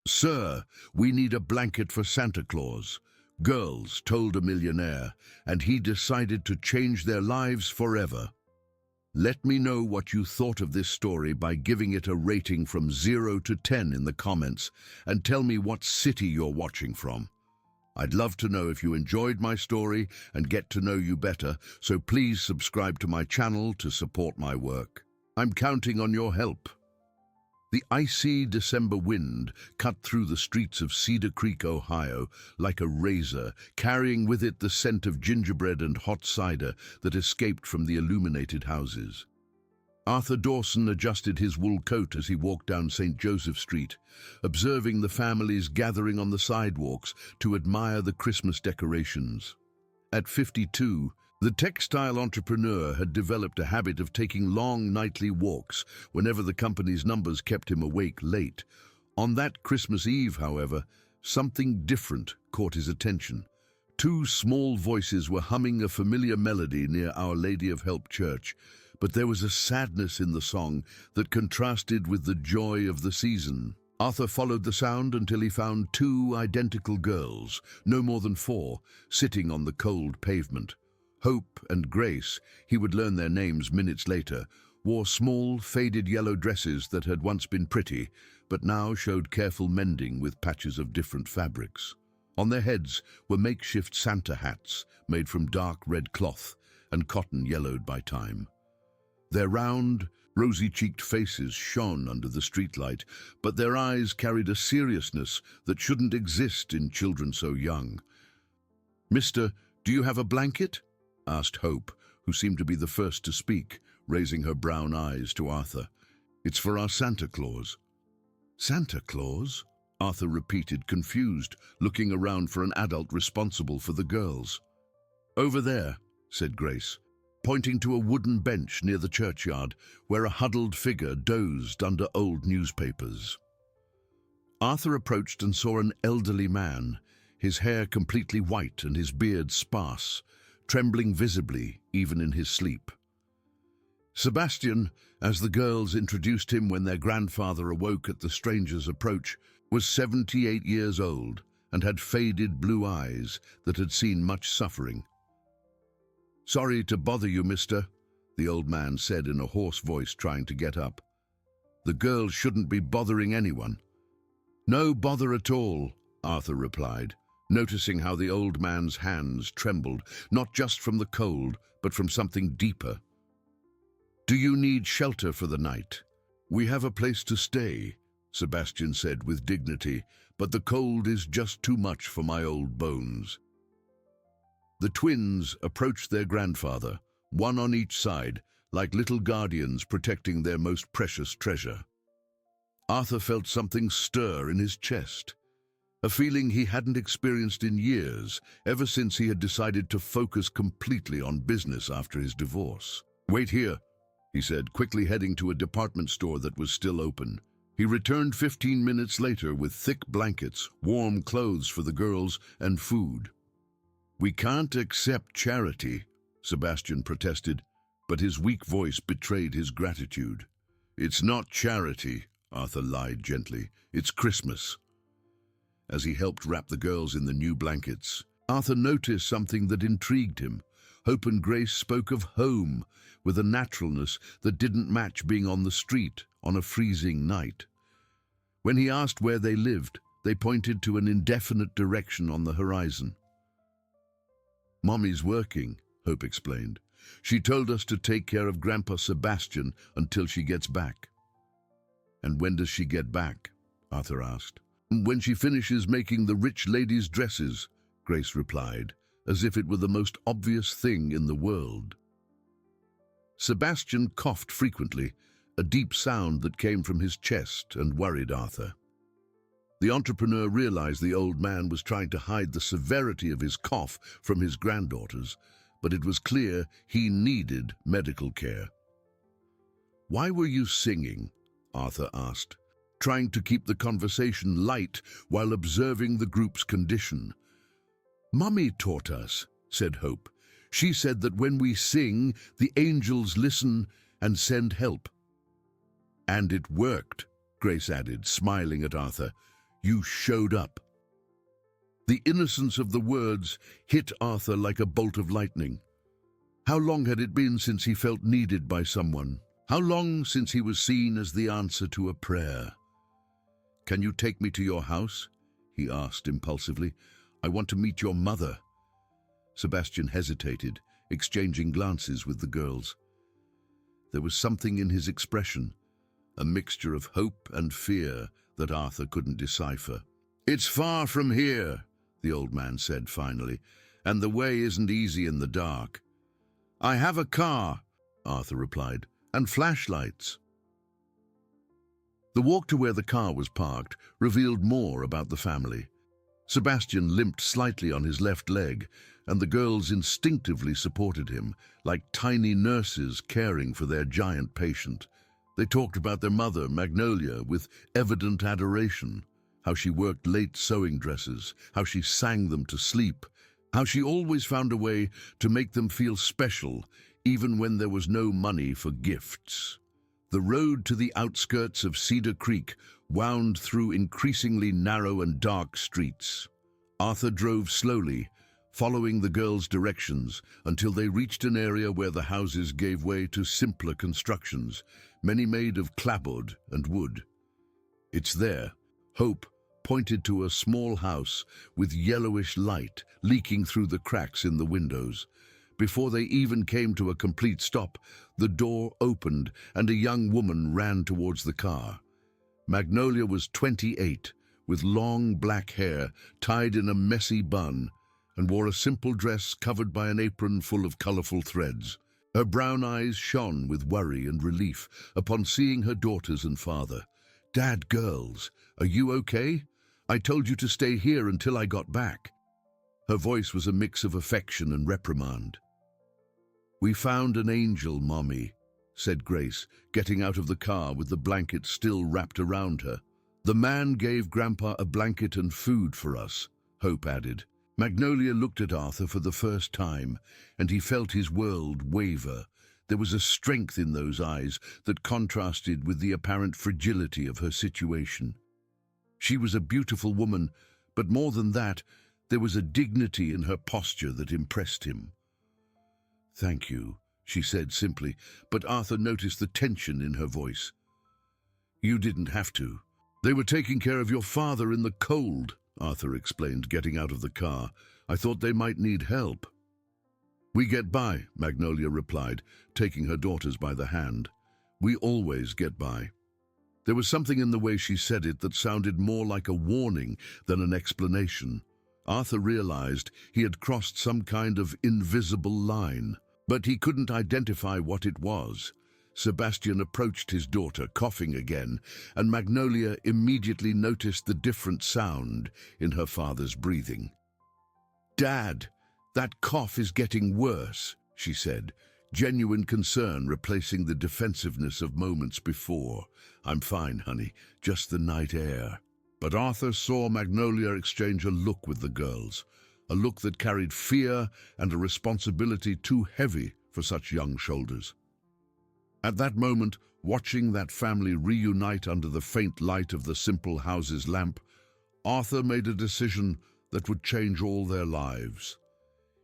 "Sir, we need a blanket for Santa Claus," girls told a millionaire, and he decided to change their lives forever. Let me know what you thought of this story by giving it a rating from 0 to 10 in the comments, and tell me what city you're watching from. I'd love to know if you enjoyed my story and get to know you better, so please subscribe to my channel to support my work. I'm counting on your help. The icy December wind cut through the streets of Cedar Creek, Ohio, like a razor, carrying with it the scent of gingerbread and hot cider that escaped from the illuminated houses. Arthur Dawson adjusted his wool coat as he walked down St. Joseph Street, observing the families gathering on the sidewalks to admire the Christmas decorations. At 52, the textile entrepreneur had developed a habit of taking long nightly walks whenever the company's numbers kept him awake late. On that Christmas Eve, however, something different caught his attention. Two small voices were humming a familiar melody near Our Lady of Help Church, but there was a sadness in the song that contrasted with the joy of the season. Arthur followed the sound until he found two identical girls, no more than 4, sitting on the cold pavement. Hope and Grace, he would learn their names minutes later, wore small, faded yellow dresses that had once been pretty, but now showed careful mending with patches of different fabrics. On their heads were makeshift Santa hats made from dark red cloth and cotton yellowed by time. Their round, rosy-cheeked faces shone under the streetlight, but their eyes carried a seriousness that shouldn't exist in children so young. "Mister, do you have a blanket?" asked Hope, who seemed to be the first to speak, raising her brown eyes to Arthur. "It's for our Santa Claus." "Santa Claus?" Arthur repeated, confused, looking around for an adult responsible for the girls. "Over there," said Grace, pointing to a wooden bench near the churchyard where a huddled figure dozed under old newspapers. Arthur approached and saw an elderly man, his hair completely white and his beard sparse, trembling visibly even in his sleep. Sebastian, as the girls introduced him when their grandfather awoke at the stranger's approach, was 78 years old and had faded blue eyes that had seen much suffering. "Sorry to bother you, mister," the old man said in a hoarse voice, trying to get up. "The girls shouldn't be bothering anyone." "No bother at all," Arthur replied, noticing how the old man's hands trembled, not just from the cold, but from something deeper. "Do you need shelter for the night?" "We have a place to stay," Sebastian said with dignity, "but the cold is just too much for my old bones." The twins approached their grandfather, one on each side, like little guardians protecting their most precious treasure. Arthur felt something stir in his chest, a feeling he hadn't experienced in years, ever since he had decided to focus completely on business after his divorce. "Wait here," he said, quickly heading to a department store that was still open. He returned 15 minutes later with thick blankets, warm clothes for the girls, and food. "We can't accept charity," Sebastian protested, but his weak voice betrayed his gratitude. "It's not charity," Arthur lied gently. "It's Christmas." As he helped wrap the girls in the new blankets, Arthur noticed something that intrigued him. Hope and Grace spoke of home with a naturalness that didn't match being on the street on a freezing night. When he asked where they lived, they pointed to an indefinite direction on the horizon. "Mommy's working," Hope explained. "She told us to take care of Grandpa Sebastian until she gets back." "And when does she get back?" Arthur asked. "When she finishes making the rich ladies' dresses," Grace replied, as if it were the most obvious thing in the world. Sebastian coughed frequently, a deep sound that came from his chest and worried Arthur. The entrepreneur realized the old man was trying to hide the severity of his cough from his granddaughters, but it was clear he needed medical care. "Why were you singing?" Arthur asked, trying to keep the conversation light while observing the group's condition. "Mummy taught us," said Hope. "She said that when we sing, the angels listen and send help." "And it worked," Grace added, smiling at Arthur. You showed up." The innocence of the words hit Arthur like a bolt of lightning. How long had it been since he felt needed by someone? How long since he was seen as the answer to a prayer? "Can you take me to your house?" he asked impulsively. "I want to meet your mother." Sebastian hesitated, exchanging glances with the girls. There was something in his expression, a mixture of hope and fear that Arthur couldn't decipher. "It's far from here," the old man said finally, "and the way isn't easy in the dark." "I have a car," Arthur replied, "and flashlights." The walk to where the car was parked revealed more about the family. Sebastian limped slightly on his left leg, and the girls instinctively supported him, like tiny nurses caring for their giant patient. They talked about their mother, Magnolia, with evident adoration, how she worked late sewing dresses, how she sang them to sleep, how she always found a way to make them feel special, even when there was no money for gifts. The road to the outskirts of Cedar Creek wound through increasingly narrow and dark streets. Arthur drove slowly, following the girls' directions until they reached an area where the houses gave way to simpler constructions, many made of clapboard and wood. "It's there." Hope pointed to a small house with yellowish light leaking through the cracks in the windows. Before they even came to a complete stop, the door opened and a young woman ran towards the car. Magnolia was 28, with long black hair tied in a messy bun, and wore a simple dress covered by an apron full of colorful threads. Her brown eyes shone with worry and relief upon seeing her daughters and father. "Dad, girls, are you okay? I told you to stay here until I got back." Her voice was a mix of affection and reprimand. "We found an angel, Mommy," said Grace, getting out of the car with the blanket still wrapped around her. "The man gave Grandpa a blanket and food for us," Hope added. Magnolia looked at Arthur for the first time, and he felt his world waver. There was a strength in those eyes that contrasted with the apparent fragility of her situation. She was a beautiful woman, but more than that, there was a dignity in her posture that impressed him. "Thank you," she said simply, but Arthur noticed the tension in her voice. "You didn't have to. They were taking care of your father in the cold," Arthur explained, getting out of the car. "I thought they might need help." "We get by," Magnolia replied, taking her daughters by the hand. "We always get by." There was something in the way she said it that sounded more like a warning than an explanation. Arthur realized he had crossed some kind of invisible line, but he couldn't identify what it was. Sebastian approached his daughter, coughing again, and Magnolia immediately noticed the different sound in her father's breathing. "Dad, that cough is getting worse," she said, genuine concern replacing the defensiveness of moments before. "I'm fine, honey, just the night air." But Arthur saw Magnolia exchange a look with the girls, a look that carried fear and a responsibility too heavy for such young shoulders. At that moment, watching that family reunite under the faint light of the simple house's lamp, Arthur made a decision that would change all their lives.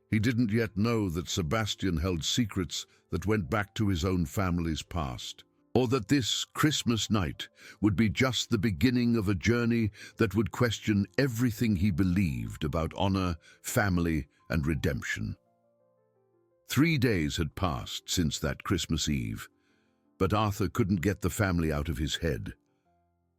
He didn't yet know that Sebastian held secrets that went back to his own family's past, or that this Christmas night would be just the beginning of a journey that would question everything he believed about honor, family, and redemption. 3 days had passed since that Christmas Eve, but Arthur couldn't get the family out of his head.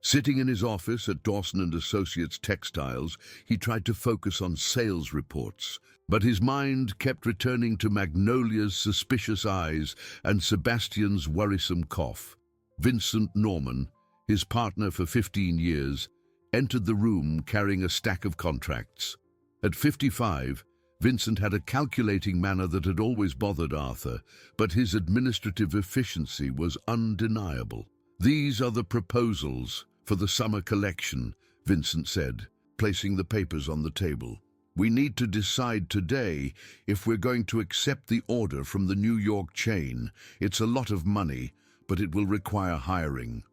Sitting in his office at Dawson & Associates Textiles, he tried to focus on sales reports, but his mind kept returning to Magnolia's suspicious eyes and Sebastian's worrisome cough. Vincent Norman, his partner for 15 years, entered the room carrying a stack of contracts. At 55, Vincent had a calculating manner that had always bothered Arthur, but his administrative efficiency was undeniable. "These are the proposals for the summer collection," Vincent said, placing the papers on the table. "We need to decide today if we're going to accept the order from the New York chain. It's a lot of money, but it will require hiring."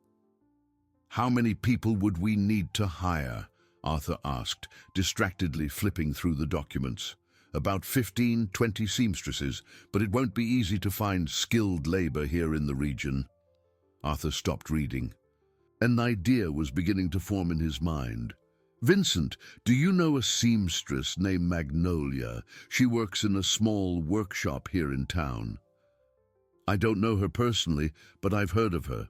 "How many people would we need to hire?" Arthur asked, distractedly flipping through the documents. About 15, 20 seamstresses, but it won't be easy to find skilled labor here in the region. Arthur stopped reading. An idea was beginning to form in his mind. Vincent, do you know a seamstress named Magnolia? She works in a small workshop here in town. I don't know her personally, but I've heard of her.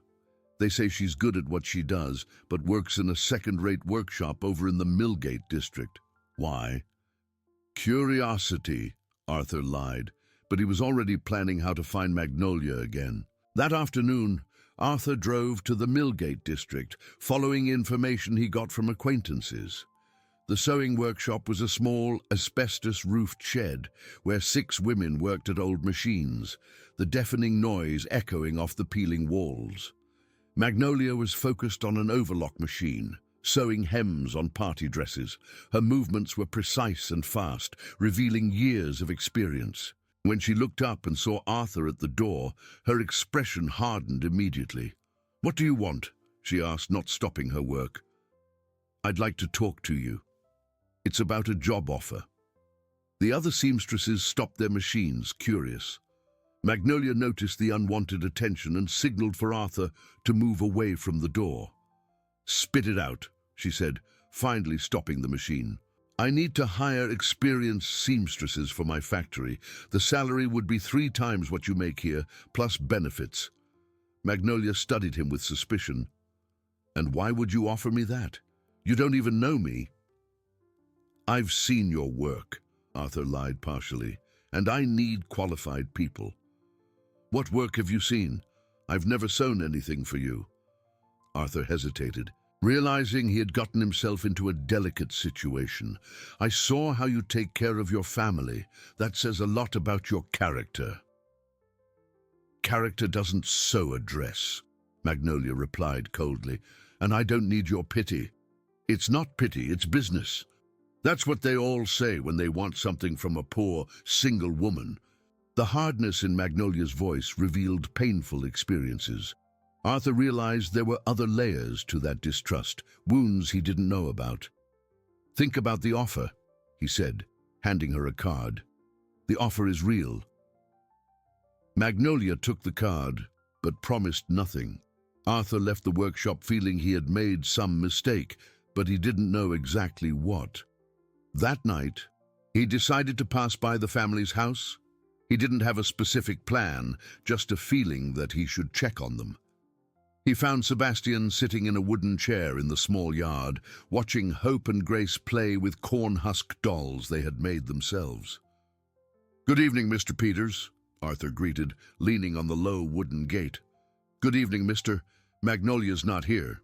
They say she's good at what she does, but works in a second-rate workshop over in the Millgate district. Why? Curiosity, Arthur lied, but he was already planning how to find Magnolia again. That afternoon, Arthur drove to the Millgate district, following information he got from acquaintances. The sewing workshop was a small, asbestos-roofed shed where 6 women worked at old machines, the deafening noise echoing off the peeling walls. Magnolia was focused on an overlock machine, sewing hems on party dresses. Her movements were precise and fast, revealing years of experience. When she looked up and saw Arthur at the door, her expression hardened immediately. "What do you want?" she asked, not stopping her work. "I'd like to talk to you. It's about a job offer." The other seamstresses stopped their machines, curious. Magnolia noticed the unwanted attention and signaled for Arthur to move away from the door. "Spit it out," she said, finally stopping the machine. "I need to hire experienced seamstresses for my factory. The salary would be 3 times what you make here, plus benefits." Magnolia studied him with suspicion. "And why would you offer me that? You don't even know me." "I've seen your work," Arthur lied partially, "and I need qualified people." "What work have you seen? I've never sewn anything for you." Arthur hesitated, realizing he had gotten himself into a delicate situation. "I saw how you take care of your family. That says a lot about your character." "Character doesn't sew a dress," Magnolia replied coldly, "and I don't need your pity." "It's not pity, it's business. That's what they all say when they want something from a poor, single woman." The hardness in Magnolia's voice revealed painful experiences. Arthur realized there were other layers to that distrust, wounds he didn't know about. "Think about the offer," he said, handing her a card. "The offer is real." Magnolia took the card, but promised nothing. Arthur left the workshop feeling he had made some mistake, but he didn't know exactly what. That night, he decided to pass by the family's house. He didn't have a specific plan, just a feeling that he should check on them. He found Sebastian sitting in a wooden chair in the small yard, watching Hope and Grace play with corn-husk dolls they had made themselves. "Good evening, Mr. Peters," Arthur greeted, leaning on the low wooden gate. "Good evening, Mr. Magnolia's not here."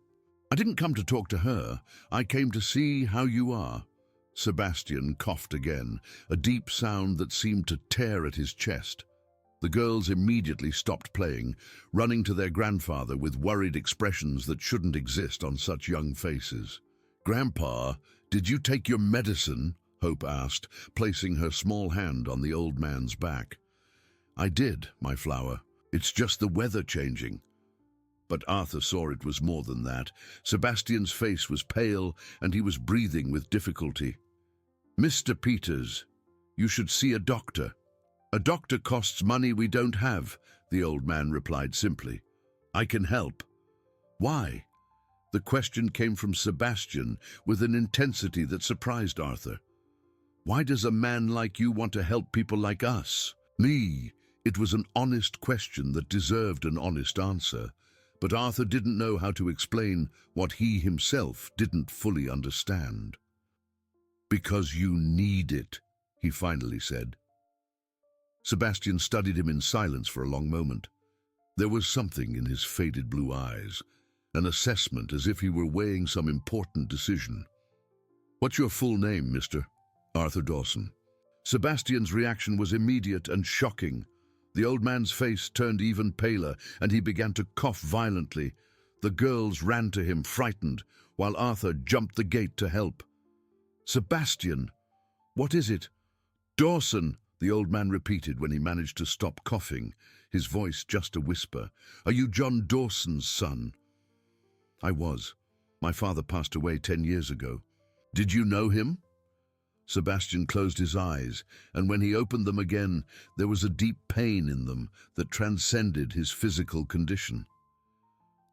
"I didn't come to talk to her. I came to see how you are." Sebastian coughed again, a deep sound that seemed to tear at his chest. The girls immediately stopped playing, running to their grandfather with worried expressions that shouldn't exist on such young faces. "Grandpa, did you take your medicine?" Hope asked, placing her small hand on the old man's back. "I did, my flower. It's just the weather changing." But Arthur saw it was more than that. Sebastian's face was pale and he was breathing with difficulty. "Mr. Peters, you should see a doctor." "A doctor costs money we don't have," the old man replied simply. "I can help." "Why?" The question came from Sebastian with an intensity that surprised Arthur. "Why does a man like you want to help people like us?" Me. It was an honest question that deserved an honest answer, but Arthur didn't know how to explain what he himself didn't fully understand. "Because you need it," he finally said. Sebastian studied him in silence for a long moment. There was something in his faded blue eyes, an assessment as if he were weighing some important decision. "What's your full name, Mr. Arthur Dawson?" Sebastian's reaction was immediate and shocking. The old man's face turned even paler, and he began to cough violently. The girls ran to him, frightened, while Arthur jumped the gate to help. "Sebastian, what is it?" "Dawson," the old man repeated when he managed to stop coughing, his voice just a whisper. "Are you John Dawson's son?" "I was. My father passed away 10 years ago." Did you know him? Sebastian closed his eyes, and when he opened them again, there was a deep pain in them that transcended his physical condition.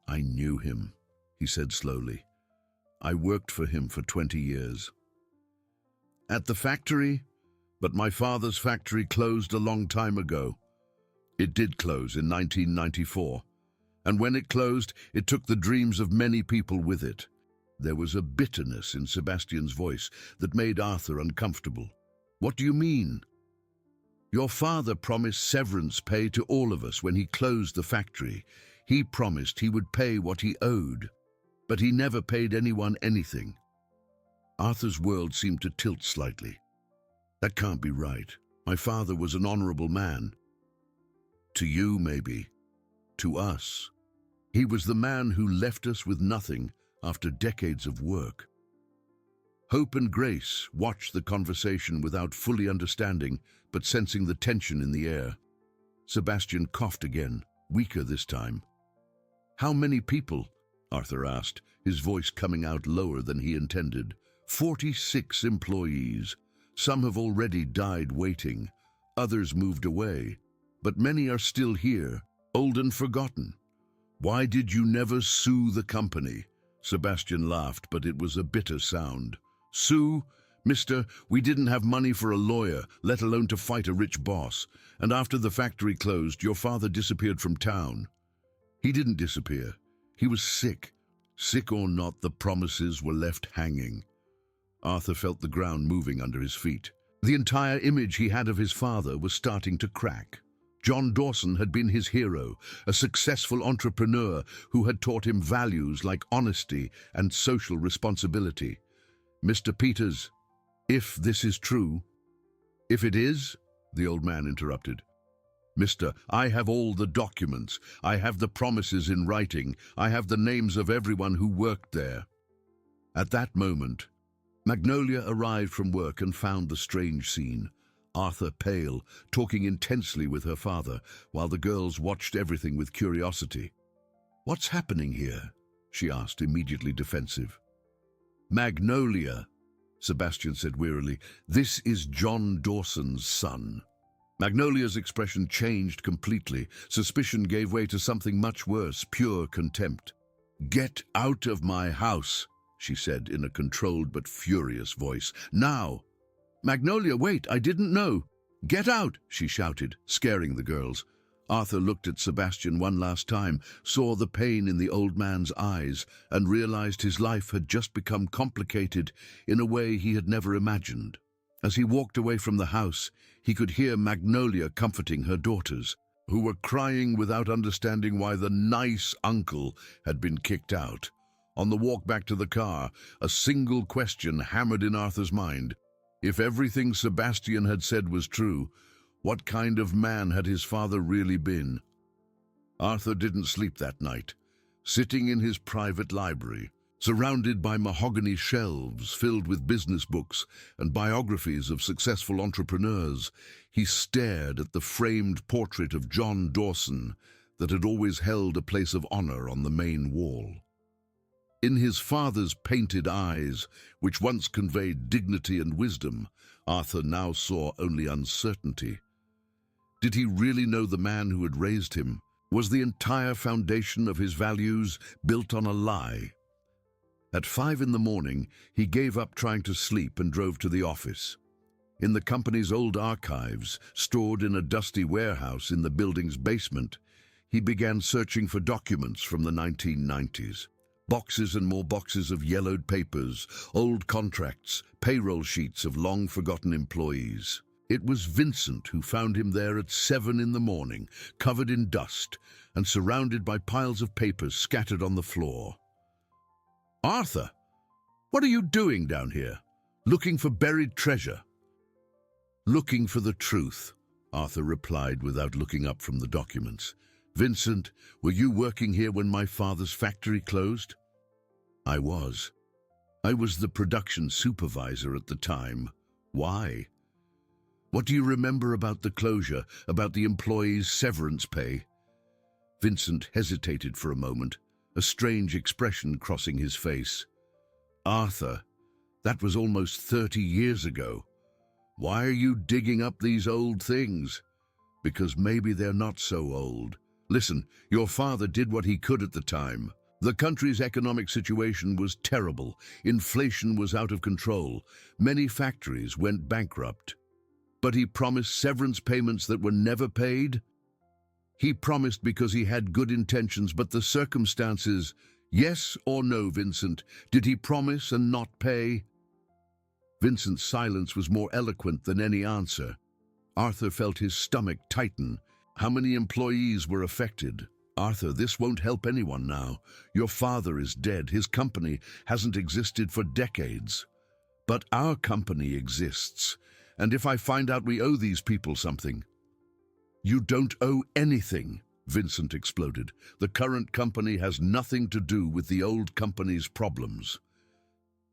I knew him, he said slowly. I worked for him for 20 years. At the factory? But my father's factory closed a long time ago. It did close in 1994. And when it closed, it took the dreams of many people with it. There was a bitterness in Sebastian's voice that made Arthur uncomfortable. What do you mean? Your father promised severance pay to all of us when he closed the factory. He promised he would pay what he owed, but he never paid anyone anything. Arthur's world seemed to tilt slightly. That can't be right. My father was an honorable man. To you, maybe. To us. He was the man who left us with nothing after decades of work. Hope and Grace watched the conversation without fully understanding, but sensing the tension in the air. Sebastian coughed again, weaker this time. How many people? Arthur asked, his voice coming out lower than he intended. 46 employees. Some have already died waiting. Others moved away. But many are still here, old and forgotten. Why did you never sue the company? Sebastian laughed, but it was a bitter sound. Sue? Mister, we didn't have money for a lawyer, let alone to fight a rich boss. And after the factory closed, your father disappeared from town. He didn't disappear. He was sick. Sick or not, the promises were left hanging. Arthur felt the ground moving under his feet. The entire image he had of his father was starting to crack. John Dawson had been his hero, a successful entrepreneur who had taught him values like honesty and social responsibility. Mr. Peters, if this is true— If it is, the old man interrupted. Mister, I have all the documents. I have the promises in writing. I have the names of everyone who worked there. At that moment, Magnolia arrived from work and found the strange scene. Arthur pale, talking intensely with her father, while the girls watched everything with curiosity. What's happening here? She asked, immediately defensive. Magnolia, Sebastian said wearily. This is John Dawson's son. Magnolia's expression changed completely. Suspicion gave way to something much worse, pure contempt. Get out of my house, she said in a controlled but furious voice. Now! Magnolia, wait, I didn't know. Get out, she shouted, scaring the girls. Arthur looked at Sebastian one last time, saw the pain in the old man's eyes, and realized his life had just become complicated in a way he had never imagined. As he walked away from the house, he could hear Magnolia comforting her daughters, who were crying without understanding why the nice uncle had been kicked out. On the walk back to the car, a single question hammered in Arthur's mind. If everything Sebastian had said was true, what kind of man had his father really been? Arthur didn't sleep that night. Sitting in his private library, surrounded by mahogany shelves filled with business books and biographies of successful entrepreneurs, he stared at the framed portrait of John Dawson that had always held a place of honor on the main wall. In his father's painted eyes, which once conveyed dignity and wisdom, Arthur now saw only uncertainty. Did he really know the man who had raised him? Was the entire foundation of his values built on a lie? At 5 in the morning, he gave up trying to sleep and drove to the office. In the company's old archives, stored in a dusty warehouse in the building's basement, he began searching for documents from the 1990s. Boxes and more boxes of yellowed papers, old contracts, payroll sheets of long-forgotten employees. It was Vincent who found him there at 7 in the morning, covered in dust and surrounded by piles of papers scattered on the floor. Arthur, what are you doing down here? Looking for buried treasure? Looking for the truth, Arthur replied without looking up from the documents. Vincent, were you working here when my father's factory closed? I was. I was the production supervisor at the time. Why? What do you remember about the closure, about the employees' severance pay? Vincent hesitated for a moment, a strange expression crossing his face. Arthur, That was almost 30 years ago. Why are you digging up these old things? Because maybe they're not so old. Listen, your father did what he could at the time. The country's economic situation was terrible. Inflation was out of control. Many factories went bankrupt. But he promised severance payments that were never paid. He promised because he had good intentions, but the circumstances... Yes or no, Vincent? Did he promise and not pay? Vincent's silence was more eloquent than any answer. Arthur felt his stomach tighten. How many employees were affected? Arthur, this won't help anyone now. Your father is dead. His company hasn't existed for decades. But our company exists. And if I find out we owe these people something... You don't owe anything, Vincent exploded. The current company has nothing to do with the old company's problems.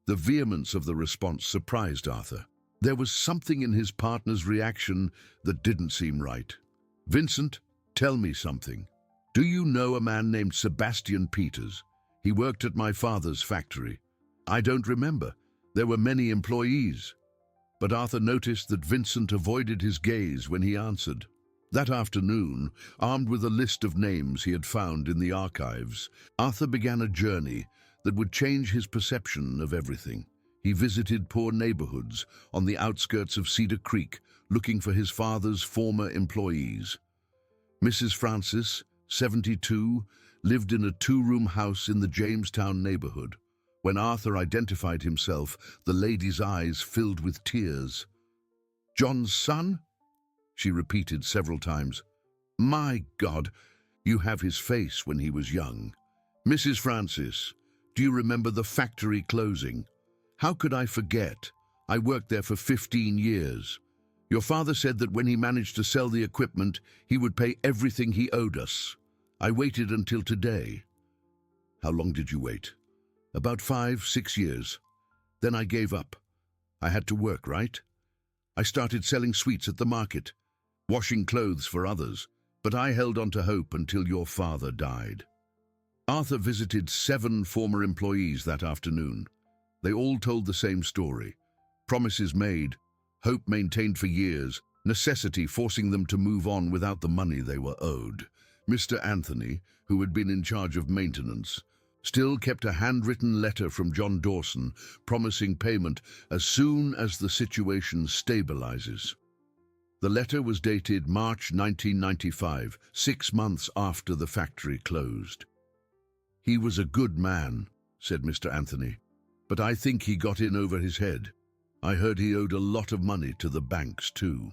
The vehemence of the response surprised Arthur. There was something in his partner's reaction that didn't seem right. Vincent, tell me something. Do you know a man named Sebastian Peters? He worked at my father's factory. I don't remember. There were many employees. But Arthur noticed that Vincent avoided his gaze when he answered. That afternoon, armed with a list of names he had found in the archives, Arthur began a journey that would change his perception of everything. He visited poor neighborhoods on the outskirts of Cedar Creek, looking for his father's former employees. Mrs. Francis, 72, lived in a two-room house in the Jamestown neighborhood. When Arthur identified himself, the lady's eyes filled with tears. "John's son?" she repeated several times. "My God, you have his face when he was young. Mrs. Francis, do you remember the factory closing? How could I forget? I worked there for 15 years. Your father said that when he managed to sell the equipment, he would pay everything he owed us. I waited until today." "How long did you wait?" "About 5, 6 years. Then I gave up. I had to work, right? I started selling sweets at the market, washing clothes for others, but I held on to hope until your father died." Arthur visited 7 former employees that afternoon. They all told the same story. Promises made, hope maintained for years, necessity forcing them to move on without the money they were owed. Mr. Anthony, who had been in charge of maintenance, still kept a handwritten letter from John Dawson promising payment as soon as the situation stabilizes. The letter was dated March 1995, 6 months after the factory closed. "He was a good man," said Mr. Anthony, "but I think he got in over his head. I heard he owed a lot of money to the banks too."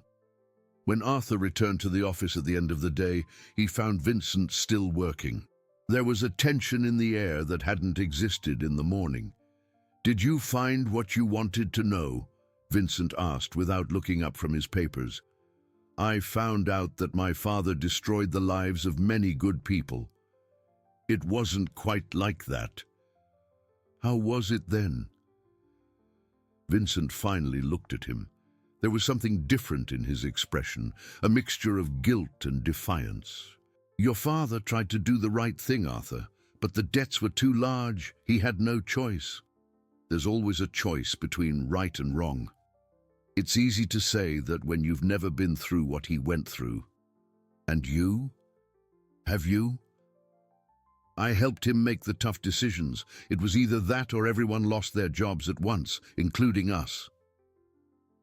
When Arthur returned to the office at the end of the day, he found Vincent still working. There was a tension in the air that hadn't existed in the morning. "Did you find what you wanted to know?" Vincent asked without looking up from his papers. "I found out that my father destroyed the lives of many good people. It wasn't quite like that." "How was it then?" Vincent finally looked at him. There was something different in his expression, a mixture of guilt and defiance. "Your father tried to do the right thing, Arthur, but the debts were too large. He had no choice." There's always a choice between right and wrong. It's easy to say that when you've never been through what he went through. And you? Have you? I helped him make the tough decisions. It was either that or everyone lost their jobs at once, including us.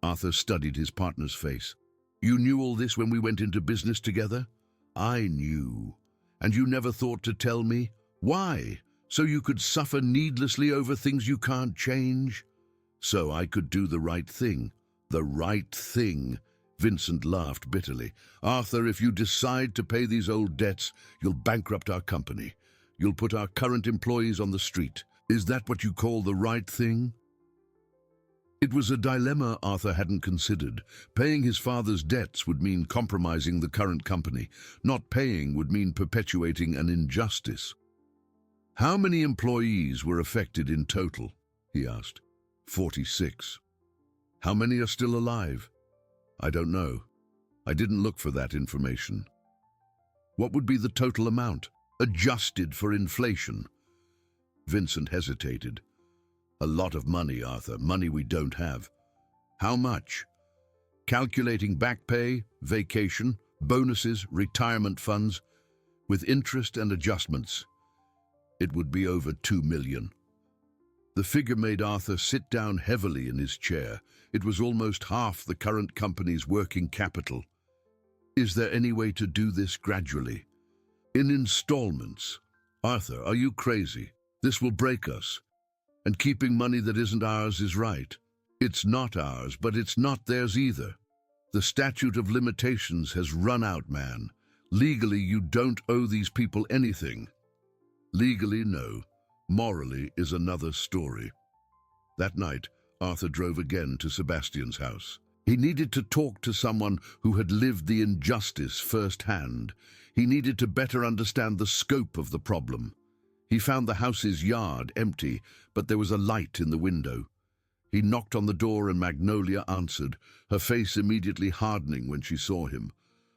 Arthur studied his partner's face. "You knew all this when we went into business together?" "I knew. And you never thought to tell me? Why? So you could suffer needlessly over things you can't change?" "So I could do the right thing." "The right thing?" Vincent laughed bitterly. "Arthur, if you decide to pay these old debts, you'll bankrupt our company. You'll put our current employees on the street. Is that what you call the right thing?" It was a dilemma Arthur hadn't considered. Paying his father's debts would mean compromising the current company. Not paying would mean perpetuating an injustice. "How many employees were affected in total?" he asked. 46. "How many are still alive?" "I don't know. I didn't look for that information." "What would be the total amount, adjusted for inflation?" Vincent hesitated. A lot of money, Arthur. Money we don't have. How much? Calculating back pay, vacation, bonuses, retirement funds, with interest and adjustments, it would be over 2 million. The figure made Arthur sit down heavily in his chair. It was almost half the current company's working capital. Is there any way to do this gradually? In installments? Arthur, are you crazy? This will break us. And keeping money that isn't ours is right. It's not ours, but it's not theirs either. The statute of limitations has run out, man. Legally, you don't owe these people anything. Legally, no. Morally is another story. That night, Arthur drove again to Sebastian's house. He needed to talk to someone who had lived the injustice firsthand. He needed to better understand the scope of the problem. He found the house's yard empty, but there was a light in the window. He knocked on the door and Magnolia answered, her face immediately hardening when she saw him.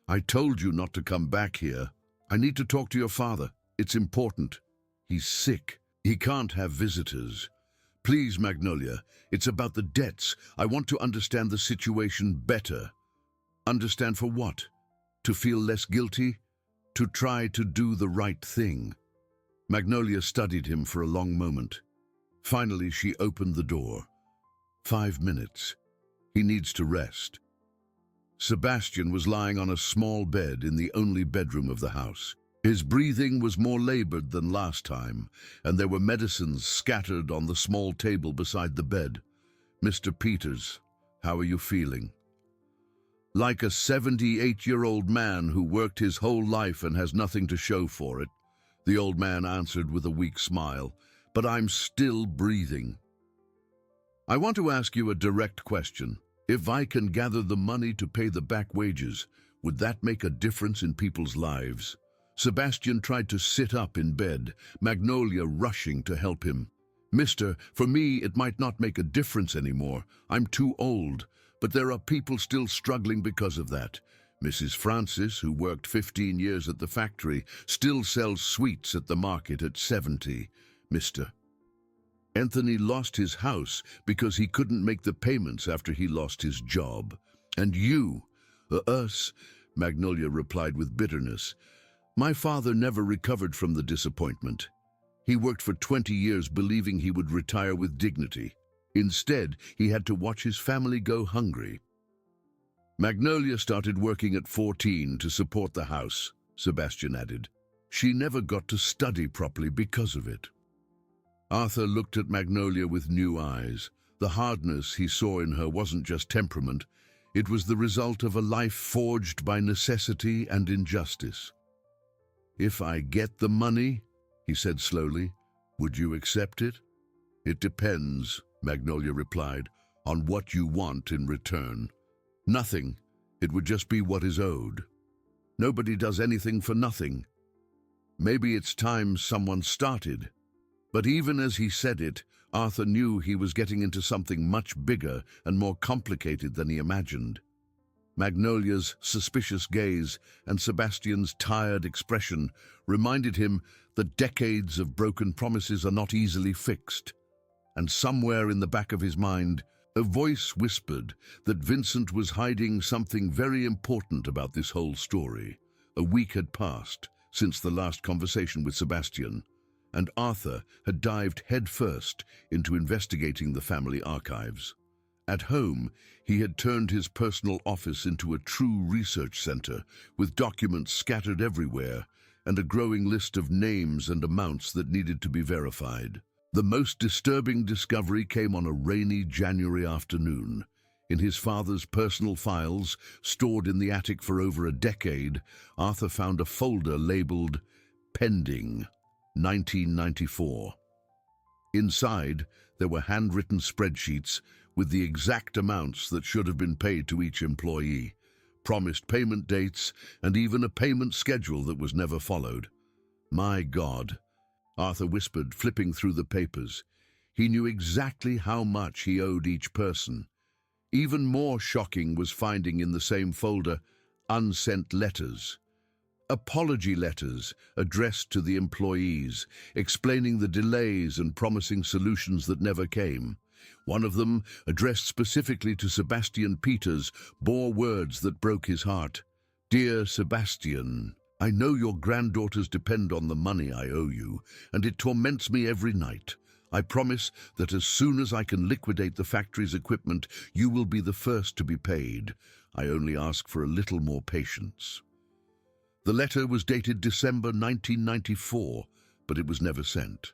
I told you not to come back here. I need to talk to your father. It's important. He's sick. He can't have visitors. Please, Magnolia, it's about the debts. I want to understand the situation better. Understand for what? To feel less guilty? To try to do the right thing? Magnolia studied him for a long moment. Finally, she opened the door. 5 minutes. He needs to rest. Sebastian was lying on a small bed in the only bedroom of the house. His breathing was more labored than last time, and there were medicines scattered on the small table beside the bed. Mr. Peters, how are you feeling? Like a 78-year-old man who worked his whole life and has nothing to show for it, the old man answered with a weak smile, but I'm still breathing. I want to ask you a direct question. If I can gather the money to pay the back wages, would that make a difference in people's lives? Sebastian tried to sit up in bed, Magnolia rushing to help him. Mister, for me it might not make a difference anymore. I'm too old, but there are people still struggling because of that. Mrs. Francis, who worked 15 years at the factory, still sells sweets at the market at 70. Mister. Anthony lost his house because he couldn't make the payments after he lost his job. And you, us, Magnolia replied with bitterness. My father never recovered from the disappointment. He worked for 20 years believing he would retire with dignity. Instead, he had to watch his family go hungry. Magnolia started working at 14 to support the house, Sebastian added. She never got to study properly because of it. Arthur looked at Magnolia with new eyes. The hardness he saw in her wasn't just temperament. It was the result of a life forged by necessity and injustice. If I get the money, he said slowly, would you accept it? It depends, Magnolia replied, on what you want in return. Nothing. It would just be what is owed. Nobody does anything for nothing. Maybe it's time someone started. But even as he said it, Arthur knew he was getting into something much bigger and more complicated than he imagined. Magnolia's suspicious gaze and Sebastian's tired expression reminded him that decades of broken promises are not easily fixed. And somewhere in the back of his mind, a voice whispered that Vincent was hiding something very important about this whole story. A week had passed since the last conversation with Sebastian, and Arthur had dived headfirst into investigating the family archives. At home, he had turned his personal office into a true research center, with documents scattered everywhere and a growing list of names and amounts that needed to be verified. The most disturbing discovery came on a rainy January afternoon. In his father's personal files, stored in the attic for over a decade, Arthur found a folder labeled Pending 1994. Inside, there were handwritten spreadsheets with the exact amounts that should have been paid to each employee, promised payment dates, and even a payment schedule that was never followed. My God, Arthur whispered, flipping through the papers. He knew exactly how much he owed each person. Even more shocking was finding in the same folder unsent letters. apology letters addressed to the employees, explaining the delays and promising solutions that never came. One of them, addressed specifically to Sebastian Peters, bore words that broke his heart. "Dear Sebastian, I know your granddaughters depend on the money I owe you, and it torments me every night. I promise that as soon as I can liquidate the factory's equipment, you will be the first to be paid. I only ask for a little more patience." The letter was dated December 1994, but it was never sent.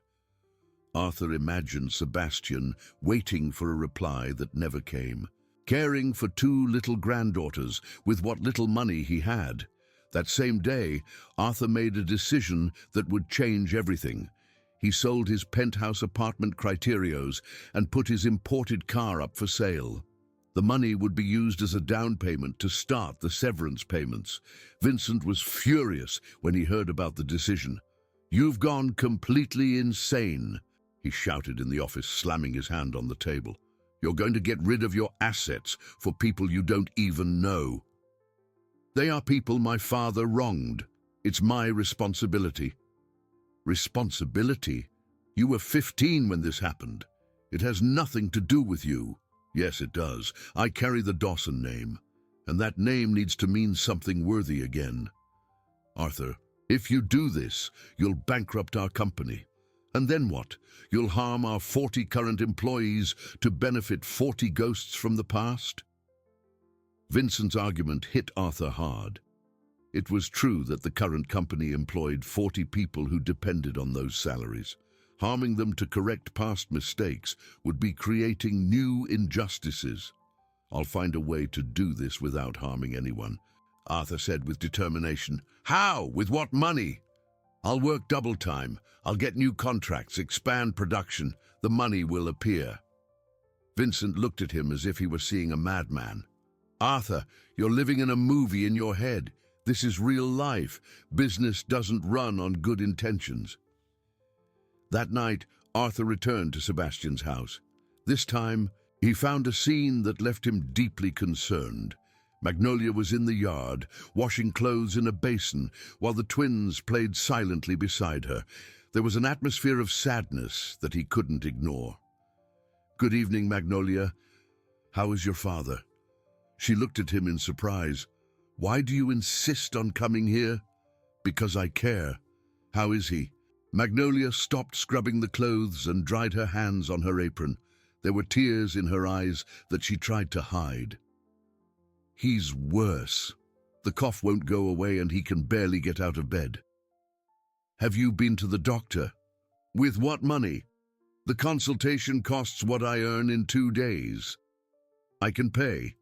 Arthur imagined Sebastian waiting for a reply that never came, caring for two little granddaughters with what little money he had. That same day, Arthur made a decision that would change everything. He sold his penthouse apartment Criterios and put his imported car up for sale. The money would be used as a down payment to start the severance payments. Vincent was furious when he heard about the decision. "You've gone completely insane," he shouted in the office, slamming his hand on the table. "You're going to get rid of your assets for people you don't even know. They are people my father wronged. It's my responsibility." "Responsibility? You were 15 when this happened. It has nothing to do with you." "Yes, it does. I carry the Dawson name, and that name needs to mean something worthy again. Arthur, if you do this, you'll bankrupt our company. And then what? You'll harm our 40 current employees to benefit 40 ghosts from the past?" Vincent's argument hit Arthur hard. It was true that the current company employed 40 people who depended on those salaries. Harming them to correct past mistakes would be creating new injustices. "I'll find a way to do this without harming anyone," Arthur said with determination. "How? With what money?" "I'll work double time. I'll get new contracts, expand production. The money will appear." Vincent looked at him as if he were seeing a madman. "Arthur, you're living in a movie in your head. This is real life. Business doesn't run on good intentions." That night, Arthur returned to Sebastian's house. This time, he found a scene that left him deeply concerned. Magnolia was in the yard, washing clothes in a basin, while the twins played silently beside her. There was an atmosphere of sadness that he couldn't ignore. "Good evening, Magnolia. How is your father?" She looked at him in surprise. "Why do you insist on coming here?" "Because I care. How is he?" Magnolia stopped scrubbing the clothes and dried her hands on her apron. There were tears in her eyes that she tried to hide. "He's worse. The cough won't go away and he can barely get out of bed." "Have you been to the doctor?" "With what money? The consultation costs what I earn in 2 days. I can pay.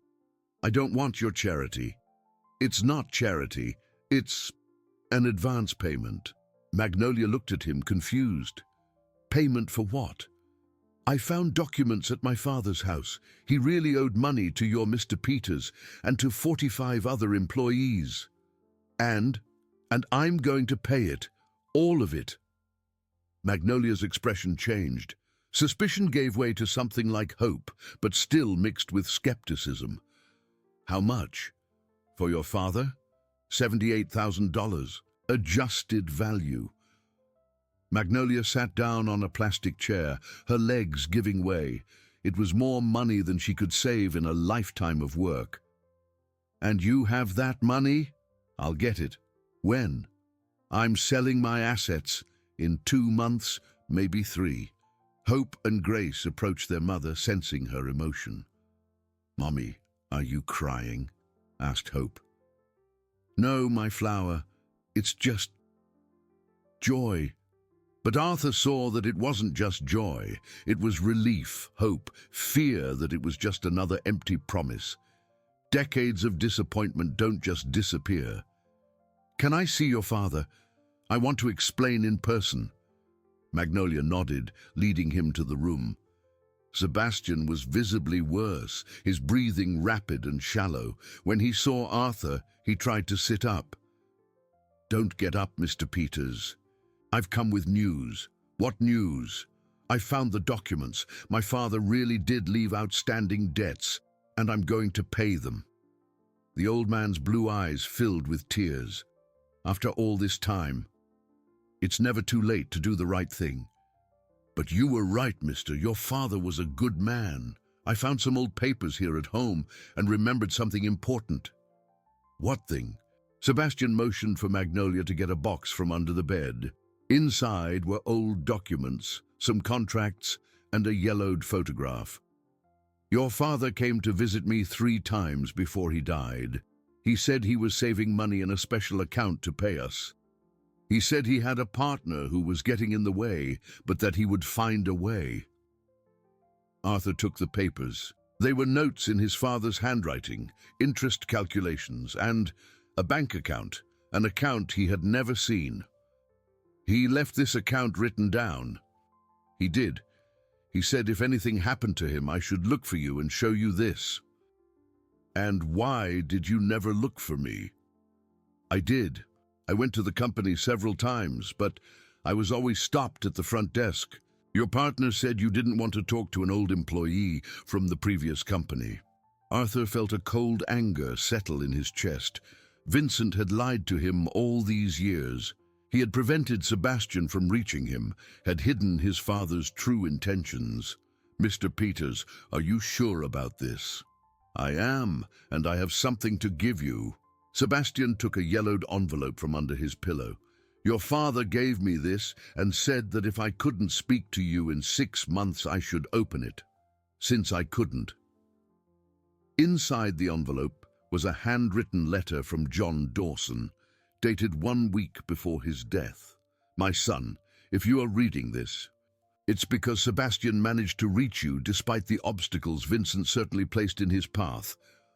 I don't want your charity." "It's not charity. It's an advance payment." Magnolia looked at him, confused. "Payment for what?" "I found documents at my father's house. He really owed money to your Mr. Peters and to 45 other employees. And I'm going to pay it. All of it." Magnolia's expression changed. Suspicion gave way to something like hope, but still mixed with skepticism. "How much?" "For your father? $78,000. Adjusted value." Magnolia sat down on a plastic chair, her legs giving way. It was more money than she could save in a lifetime of work. "And you have that money?" "I'll get it." "When?" "I'm selling my assets. In 2 months, maybe 3. Hope and Grace approached their mother, sensing her emotion. "Mommy, are you crying?" asked Hope. "No, my flower. It's just joy." But Arthur saw that it wasn't just joy. It was relief, hope, fear that it was just another empty promise. Decades of disappointment don't just disappear. "Can I see your father? I want to explain in person." Magnolia nodded, leading him to the room. Sebastian was visibly worse, his breathing rapid and shallow. When he saw Arthur, he tried to sit up. "Don't get up, Mr. Peters. I've come with news." "What news?" "I found the documents. My father really did leave outstanding debts, and I'm going to pay them." The old man's blue eyes filled with tears. after all this time. It's never too late to do the right thing. But you were right, mister. Your father was a good man. I found some old papers here at home and remembered something important. What thing? Sebastian motioned for Magnolia to get a box from under the bed. Inside were old documents, some contracts, and a yellowed photograph. Your father came to visit me 3 times before he died. He said he was saving money in a special account to pay us. He said he had a partner who was getting in the way, but that he would find a way. Arthur took the papers. They were notes in his father's handwriting, interest calculations, and a bank account, an account he had never seen. He left this account written down. He did. He said if anything happened to him, I should look for you and show you this. And why did you never look for me? I did. I went to the company several times, but I was always stopped at the front desk. Your partner said you didn't want to talk to an old employee from the previous company. Arthur felt a cold anger settle in his chest. Vincent had lied to him all these years. He had prevented Sebastian from reaching him, had hidden his father's true intentions. Mr. Peters, are you sure about this? I am, and I have something to give you. Sebastian took a yellowed envelope from under his pillow. Your father gave me this and said that if I couldn't speak to you in 6 months, I should open it. Since I couldn't. Inside the envelope was a handwritten letter from John Dawson, dated 1 week before his death. My son, if you are reading this, it's because Sebastian managed to reach you despite the obstacles Vincent certainly placed in his path.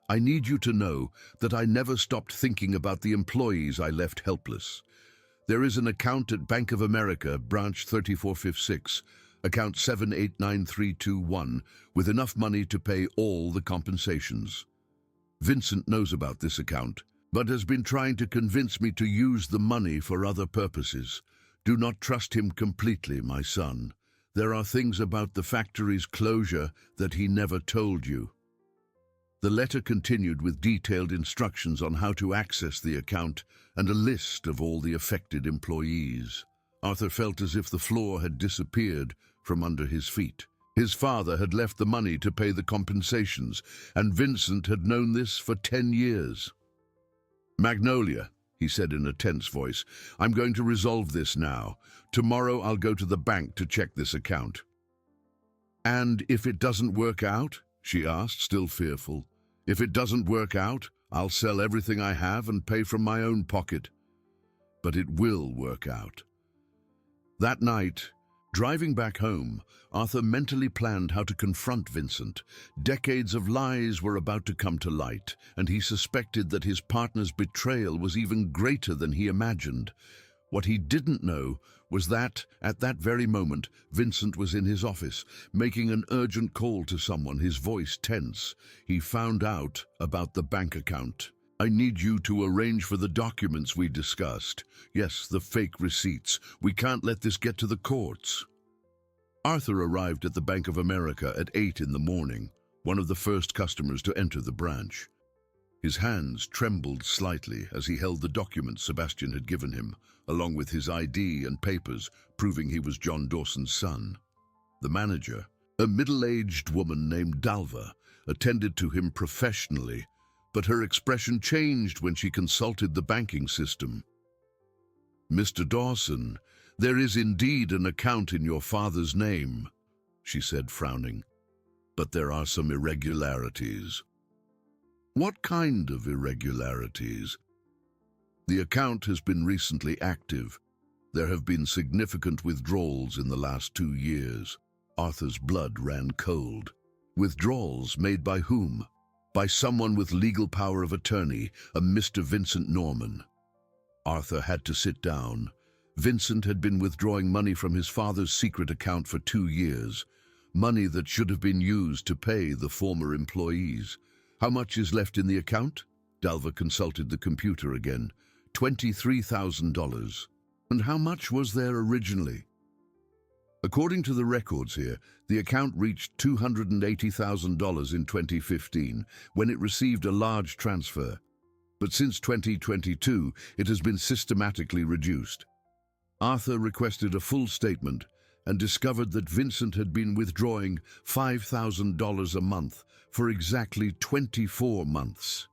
I need you to know that I never stopped thinking about the employees I left helpless. There is an account at Bank of America, branch 3456, account 789321, with enough money to pay all the compensations. Vincent knows about this account, but has been trying to convince me to use the money for other purposes. Do not trust him completely, my son. There are things about the factory's closure that he never told you. The letter continued with detailed instructions on how to access the account and a list of all the affected employees. Arthur felt as if the floor had disappeared from under his feet. His father had left the money to pay the compensations, and Vincent had known this for 10 years. Magnolia, he said in a tense voice, I'm going to resolve this now. Tomorrow I'll go to the bank to check this account. And if it doesn't work out? She asked, still fearful. If it doesn't work out, I'll sell everything I have and pay from my own pocket. But it will work out. That night, driving back home, Arthur mentally planned how to confront Vincent. Decades of lies were about to come to light, and he suspected that his partner's betrayal was even greater than he imagined. What he didn't know was that, at that very moment, Vincent was in his office, making an urgent call to someone, his voice tense. He found out about the bank account. I need you to arrange for the documents we discussed. Yes, the fake receipts. We can't let this get to the courts. Arthur arrived at the Bank of America at 8 in the morning, one of the first customers to enter the branch. His hands trembled slightly as he held the documents Sebastian had given him, along with his ID and papers proving he was John Dawson's son. The manager, a middle-aged woman named Dalva, attended to him professionally, but her expression changed when she consulted the banking system. Mr. Dawson, there is indeed an account in your father's name, she said, frowning, but there are some irregularities. What kind of irregularities? The account has been recently active. There have been significant withdrawals in the last 2 years. Arthur's blood ran cold. Withdrawals made by whom? By someone with legal power of attorney, a Mr. Vincent Norman. Arthur had to sit down. Vincent had been withdrawing money from his father's secret account for 2 years, money that should have been used to pay the former employees. How much is left in the account? Dalva consulted the computer again. $23,000. And how much was there originally? According to the records here, the account reached $280,000 in 2015, when it received a large transfer. but since 2022, it has been systematically reduced. Arthur requested a full statement and discovered that Vincent had been withdrawing $5,000 a month for exactly 24 months.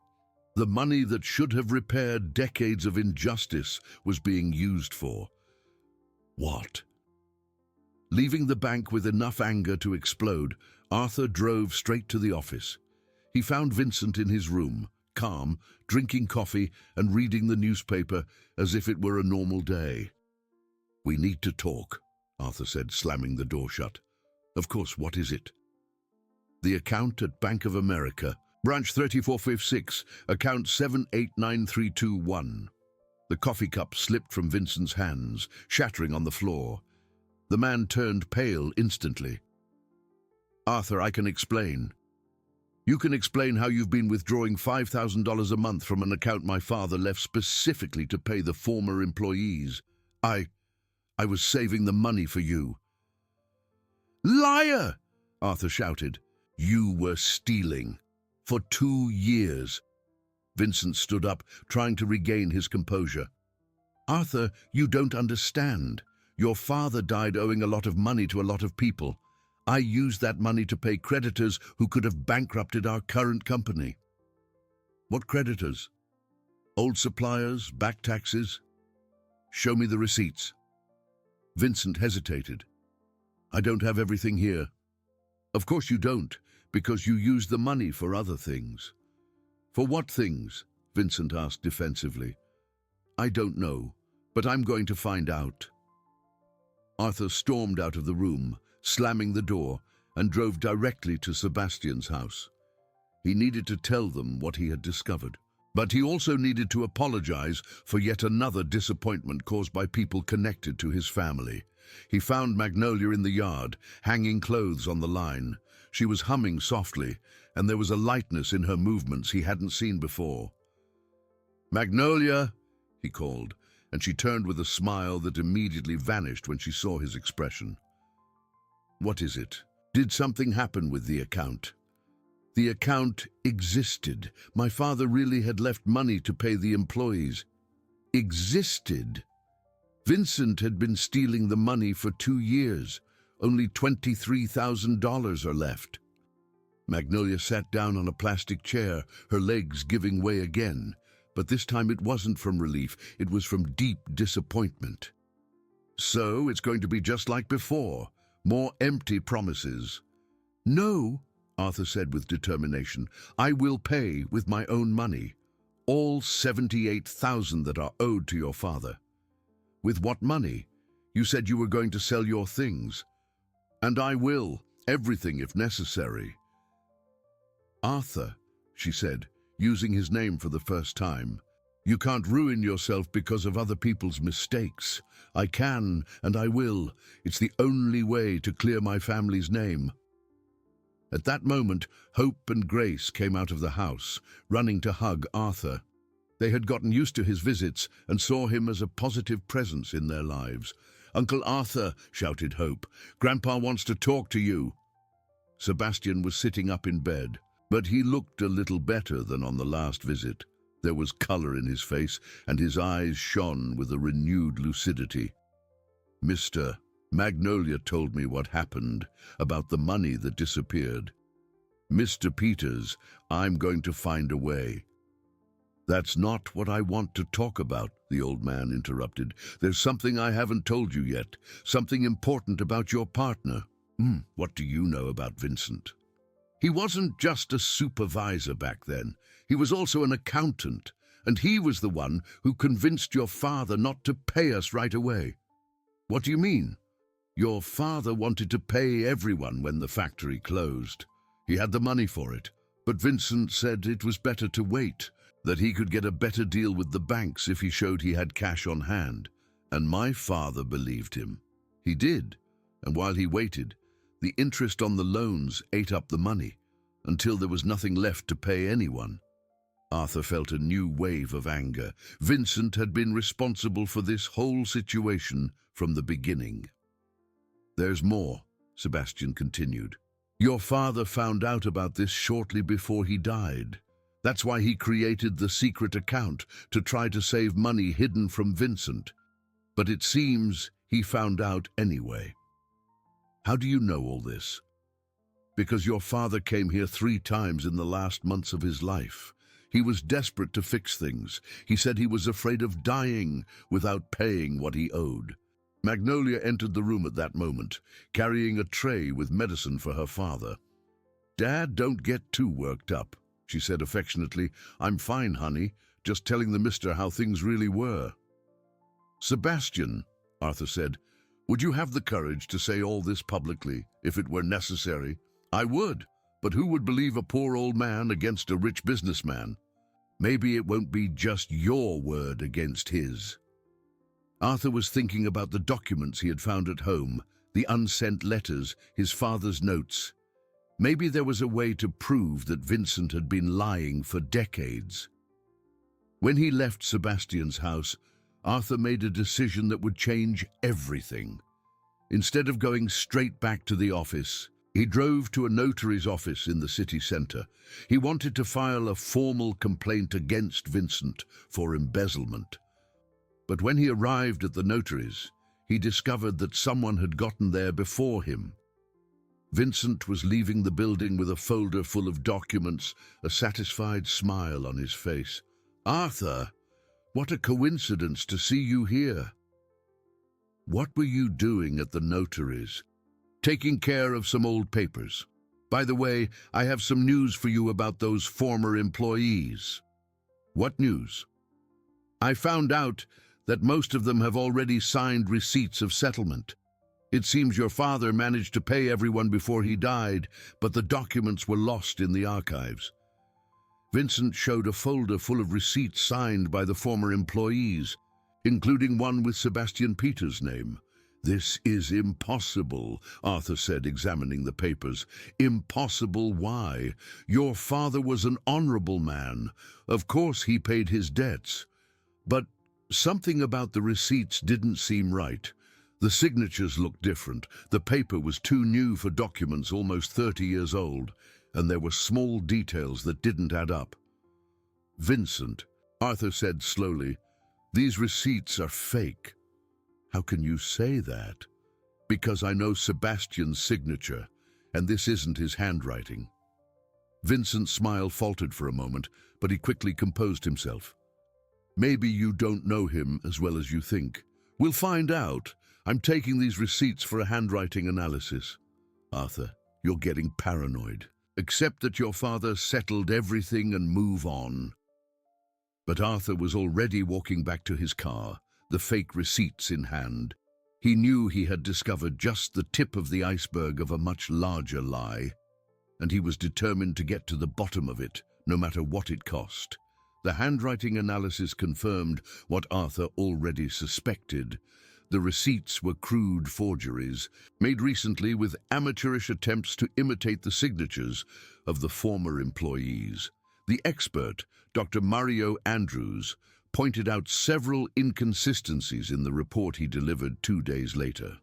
The money that should have repaired decades of injustice was being used for what? Leaving the bank with enough anger to explode, Arthur drove straight to the office. He found Vincent in his room, calm, drinking coffee and reading the newspaper as if it were a normal day. "We need to talk," Arthur said, slamming the door shut. "Of course, what is it?" "The account at Bank of America, branch 3456, account 789321. The coffee cup slipped from Vincent's hands, shattering on the floor. The man turned pale instantly. "Arthur, I can explain. You can explain how you've been withdrawing $5,000 a month from an account my father left specifically to pay the former employees. I was saving the money for you." "Liar!" Arthur shouted. "You were stealing. For 2 years. Vincent stood up, trying to regain his composure. "Arthur, you don't understand. Your father died owing a lot of money to a lot of people. I used that money to pay creditors who could have bankrupted our current company." "What creditors? Old suppliers, back taxes? Show me the receipts." Vincent hesitated. "I don't have everything here." "Of course you don't, because you used the money for other things." "For what things?" Vincent asked defensively. "I don't know, but I'm going to find out." Arthur stormed out of the room, slamming the door, and drove directly to Sebastian's house. He needed to tell them what he had discovered, but he also needed to apologize for yet another disappointment caused by people connected to his family. He found Magnolia in the yard, hanging clothes on the line. She was humming softly, and there was a lightness in her movements he hadn't seen before. "Magnolia," he called, and she turned with a smile that immediately vanished when she saw his expression. "What is it? Did something happen with the account?" "The account existed. My father really had left money to pay the employees." "Existed?" Vincent had been stealing the money for 2 years. Only $23,000 are left. Magnolia sat down on a plastic chair, her legs giving way again. But this time it wasn't from relief, it was from deep disappointment. "So it's going to be just like before, more empty promises." "No," Arthur said with determination. "I will pay with my own money. All 78,000 that are owed to your father." "With what money? You said you were going to sell your things." "And I will, everything if necessary." "Arthur," she said, using his name for the first time, "you can't ruin yourself because of other people's mistakes. I can, and I will. It's the only way to clear my family's name." At that moment, Hope and Grace came out of the house, running to hug Arthur. They had gotten used to his visits and saw him as a positive presence in their lives. "Uncle Arthur," shouted Hope, "Grandpa wants to talk to you." Sebastian was sitting up in bed, but he looked a little better than on the last visit. There was color in his face, and his eyes shone with a renewed lucidity. "Mr. Magnolia told me what happened, about the money that disappeared. Mr. Peters, I'm going to find a way." "That's not what I want to talk about," the old man interrupted. "There's something I haven't told you yet, something important about your partner." What do you know about Vincent?" "He wasn't just a supervisor back then. He was also an accountant, and he was the one who convinced your father not to pay us right away." "What do you mean?" "Your father wanted to pay everyone when the factory closed. He had the money for it, but Vincent said it was better to wait, that he could get a better deal with the banks if he showed he had cash on hand. And my father believed him. He did, and while he waited, the interest on the loans ate up the money, until there was nothing left to pay anyone." Arthur felt a new wave of anger. Vincent had been responsible for this whole situation from the beginning. "There's more," Sebastian continued. "Your father found out about this shortly before he died. That's why he created the secret account, to try to save money hidden from Vincent. But it seems he found out anyway. How do you know all this? Because your father came here 3 times in the last months of his life. He was desperate to fix things. He said he was afraid of dying without paying what he owed. Magnolia entered the room at that moment, carrying a tray with medicine for her father. "Dad, don't get too worked up," she said affectionately. "I'm fine, honey, just telling the mister how things really were." "Sebastian," Arthur said, "would you have the courage to say all this publicly, if it were necessary?" "I would, but who would believe a poor old man against a rich businessman? Maybe it won't be just your word against his." Arthur was thinking about the documents he had found at home, the unsent letters, his father's notes. Maybe there was a way to prove that Vincent had been lying for decades. When he left Sebastian's house, Arthur made a decision that would change everything. Instead of going straight back to the office, he drove to a notary's office in the city centre. He wanted to file a formal complaint against Vincent for embezzlement. But when he arrived at the notary's, he discovered that someone had gotten there before him. Vincent was leaving the building with a folder full of documents, a satisfied smile on his face. "Arthur, what a coincidence to see you here." "What were you doing at the notary's?" "Taking care of some old papers. By the way, I have some news for you about those former employees." "What news?" "I found out that most of them have already signed receipts of settlement. It seems your father managed to pay everyone before he died, but the documents were lost in the archives." Vincent showed a folder full of receipts signed by the former employees, including one with Sebastian Peter's name. "This is impossible," Arthur said, examining the papers. "Impossible why? Your father was an honorable man. Of course he paid his debts. But something about the receipts didn't seem right. The signatures looked different. The paper was too new for documents almost 30 years old, and there were small details that didn't add up." "Vincent," Arthur said slowly, "these receipts are fake." "How can you say that?" "Because I know Sebastian's signature, and this isn't his handwriting." Vincent's smile faltered for a moment, but he quickly composed himself. "Maybe you don't know him as well as you think. We'll find out. I'm taking these receipts for a handwriting analysis." "Arthur, you're getting paranoid. Accept that your father settled everything and move on." But Arthur was already walking back to his car, the fake receipts in hand. He knew he had discovered just the tip of the iceberg of a much larger lie, and he was determined to get to the bottom of it, no matter what it cost. The handwriting analysis confirmed what Arthur already suspected. The receipts were crude forgeries, made recently with amateurish attempts to imitate the signatures of the former employees. The expert, Dr. Mario Andrews, pointed out several inconsistencies in the report he delivered 2 days later.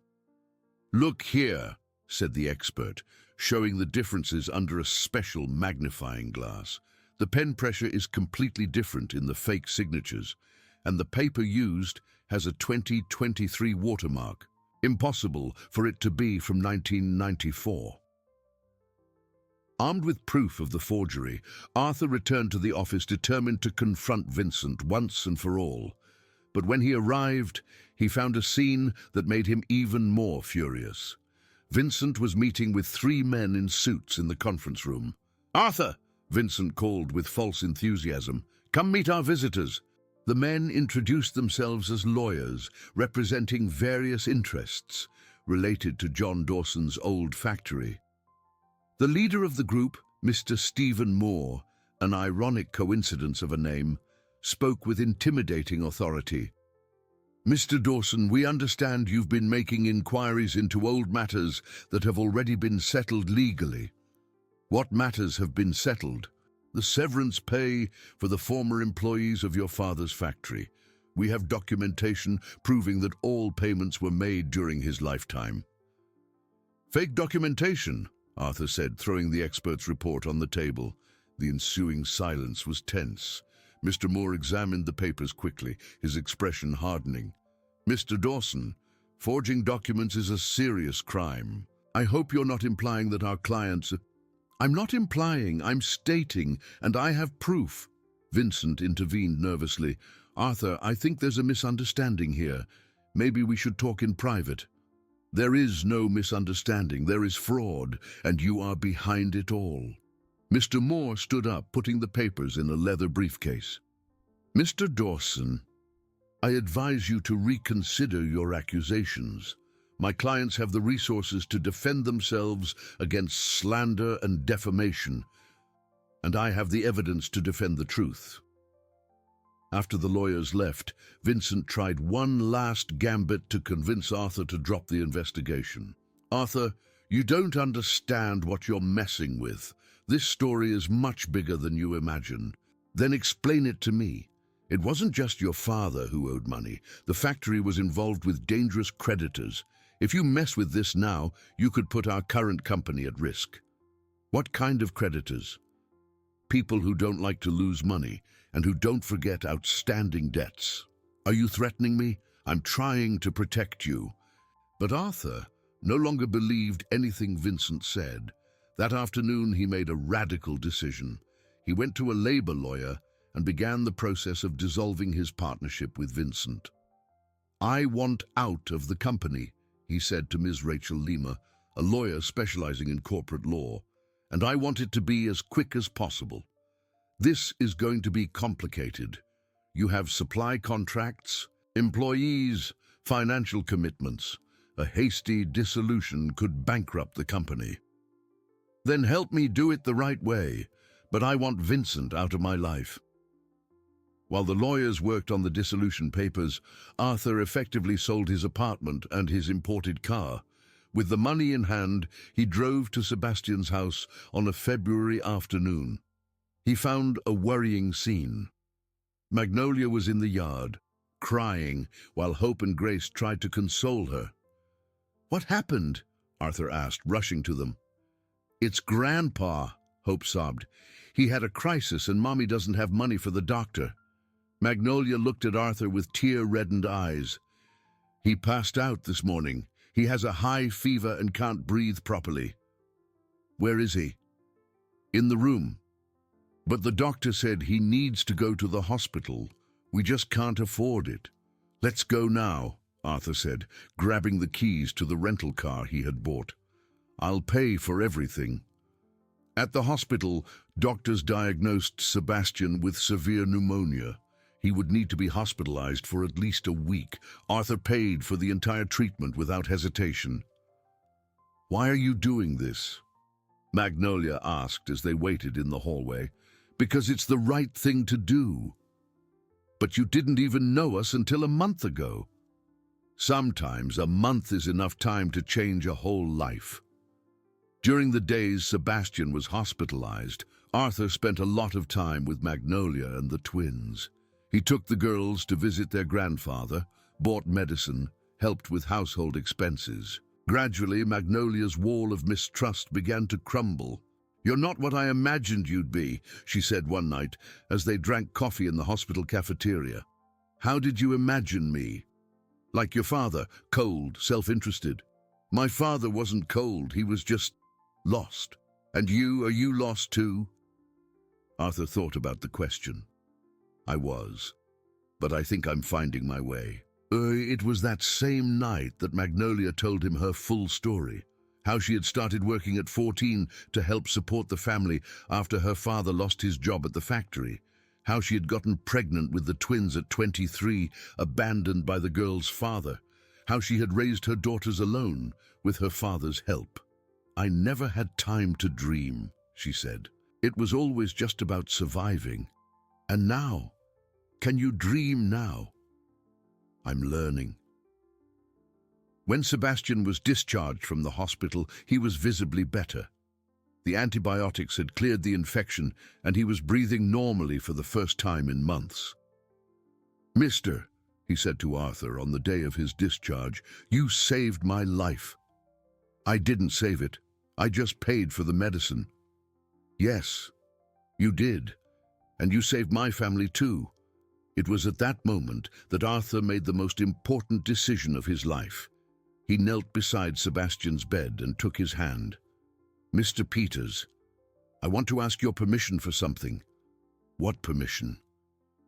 "Look here," said the expert, showing the differences under a special magnifying glass. "The pen pressure is completely different in the fake signatures, and the paper used has a 2023 watermark. Impossible for it to be from 1994. Armed with proof of the forgery, Arthur returned to the office determined to confront Vincent once and for all. But when he arrived, he found a scene that made him even more furious. Vincent was meeting with 3 men in suits in the conference room. "Arthur!" Vincent called with false enthusiasm. "Come meet our visitors." The men introduced themselves as lawyers, representing various interests related to John Dawson's old factory. The leader of the group, Mr. Stephen Moore, an ironic coincidence of a name, spoke with intimidating authority. "Mr. Dawson, we understand you've been making inquiries into old matters that have already been settled legally. What matters have been settled? The severance pay for the former employees of your father's factory. We have documentation proving that all payments were made during his lifetime." "Fake documentation," Arthur said, throwing the expert's report on the table. The ensuing silence was tense. Mr. Moore examined the papers quickly, his expression hardening. "Mr. Dawson, forging documents is a serious crime. I hope you're not implying that our clients—" "I'm not implying, I'm stating, and I have proof." Vincent intervened nervously. "Arthur, I think there's a misunderstanding here. Maybe we should talk in private." "There is no misunderstanding. There is fraud, and you are behind it all." Mr. Moore stood up, putting the papers in a leather briefcase. "Mr. Dawson, I advise you to reconsider your accusations. My clients have the resources to defend themselves against slander and defamation, and I have the evidence to defend the truth." After the lawyers left, Vincent tried one last gambit to convince Arthur to drop the investigation. "Arthur, you don't understand what you're messing with. This story is much bigger than you imagine." "Then explain it to me. It wasn't just your father who owed money. The factory was involved with dangerous creditors. If you mess with this now, you could put our current company at risk." "What kind of creditors?" "People who don't like to lose money and who don't forget outstanding debts." "Are you threatening me?" "I'm trying to protect you." But Arthur no longer believed anything Vincent said. That afternoon he made a radical decision. He went to a labor lawyer and began the process of dissolving his partnership with Vincent. "I want out of the company," he said to Ms. Rachel Lima, a lawyer specializing in corporate law, "and I want it to be as quick as possible. This is going to be complicated. You have supply contracts, employees, financial commitments. A hasty dissolution could bankrupt the company." "Then help me do it the right way, but I want Vincent out of my life." While the lawyers worked on the dissolution papers, Arthur effectively sold his apartment and his imported car. With the money in hand, he drove to Sebastian's house on a February afternoon. He found a worrying scene. Magnolia was in the yard, crying, while Hope and Grace tried to console her. "What happened?" Arthur asked, rushing to them. "It's Grandpa," Hope sobbed. "He had a crisis and Mommy doesn't have money for the doctor." Magnolia looked at Arthur with tear-reddened eyes. "He passed out this morning. He has a high fever and can't breathe properly." "Where is he?" "In the room. But the doctor said he needs to go to the hospital. We just can't afford it." "Let's go now," Arthur said, grabbing the keys to the rental car he had bought. "I'll pay for everything." At the hospital, doctors diagnosed Sebastian with severe pneumonia. He would need to be hospitalized for at least a week. Arthur paid for the entire treatment without hesitation. "Why are you doing this?" Magnolia asked as they waited in the hallway. "Because it's the right thing to do." "But you didn't even know us until a month ago." "Sometimes a month is enough time to change a whole life." During the days Sebastian was hospitalized, Arthur spent a lot of time with Magnolia and the twins. He took the girls to visit their grandfather, bought medicine, helped with household expenses. Gradually, Magnolia's wall of mistrust began to crumble. "You're not what I imagined you'd be," she said one night as they drank coffee in the hospital cafeteria. "How did you imagine me?" "Like your father, cold, self-interested." "My father wasn't cold, he was just lost." "And you, are you lost too?" Arthur thought about the question. "I was, but I think I'm finding my way." It was that same night that Magnolia told him her full story. How she had started working at 14 to help support the family after her father lost his job at the factory. How she had gotten pregnant with the twins at 23, abandoned by the girl's father. How she had raised her daughters alone, with her father's help. "I never had time to dream," she said. "It was always just about surviving. And now, can you dream now?" "I'm learning." When Sebastian was discharged from the hospital, he was visibly better. The antibiotics had cleared the infection, and he was breathing normally for the first time in months. "Mister," he said to Arthur on the day of his discharge, "you saved my life." "I didn't save it. I just paid for the medicine." "Yes, You did, and you saved my family too. It was at that moment that Arthur made the most important decision of his life. He knelt beside Sebastian's bed and took his hand. "Mr. Peters, I want to ask your permission for something." "What permission?"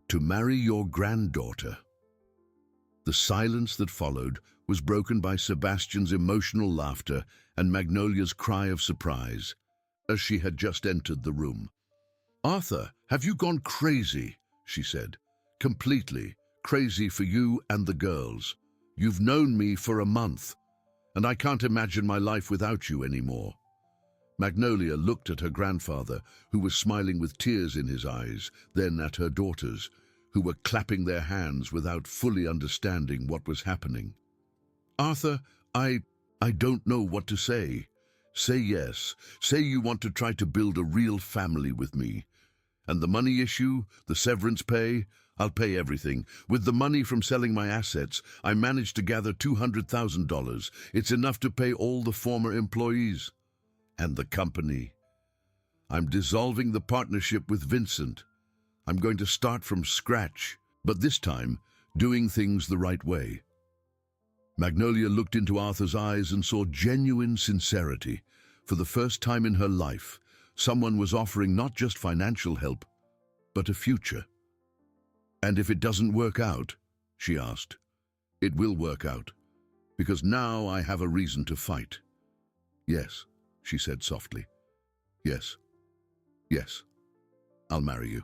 "To marry your granddaughter." The silence that followed was broken by Sebastian's emotional laughter and Magnolia's cry of surprise as she had just entered the room. "Arthur, have you gone crazy?" she said. "Completely crazy for you and the girls. You've known me for a month, and I can't imagine my life without you anymore." Magnolia looked at her grandfather, who was smiling with tears in his eyes, then at her daughters, who were clapping their hands without fully understanding what was happening. "Arthur, I don't know what to say. Say yes. Say you want to try to build a real family with me. And the money issue, the severance pay, I'll pay everything. With the money from selling my assets, I managed to gather $200,000. It's enough to pay all the former employees. And the company. I'm dissolving the partnership with Vincent. I'm going to start from scratch, but this time, doing things the right way." Magnolia looked into Arthur's eyes and saw genuine sincerity. For the first time in her life, someone was offering not just financial help, but a future. "And if it doesn't work out," she asked. "It will work out, because now I have a reason to fight." "Yes," she said softly. "Yes. Yes. I'll marry you."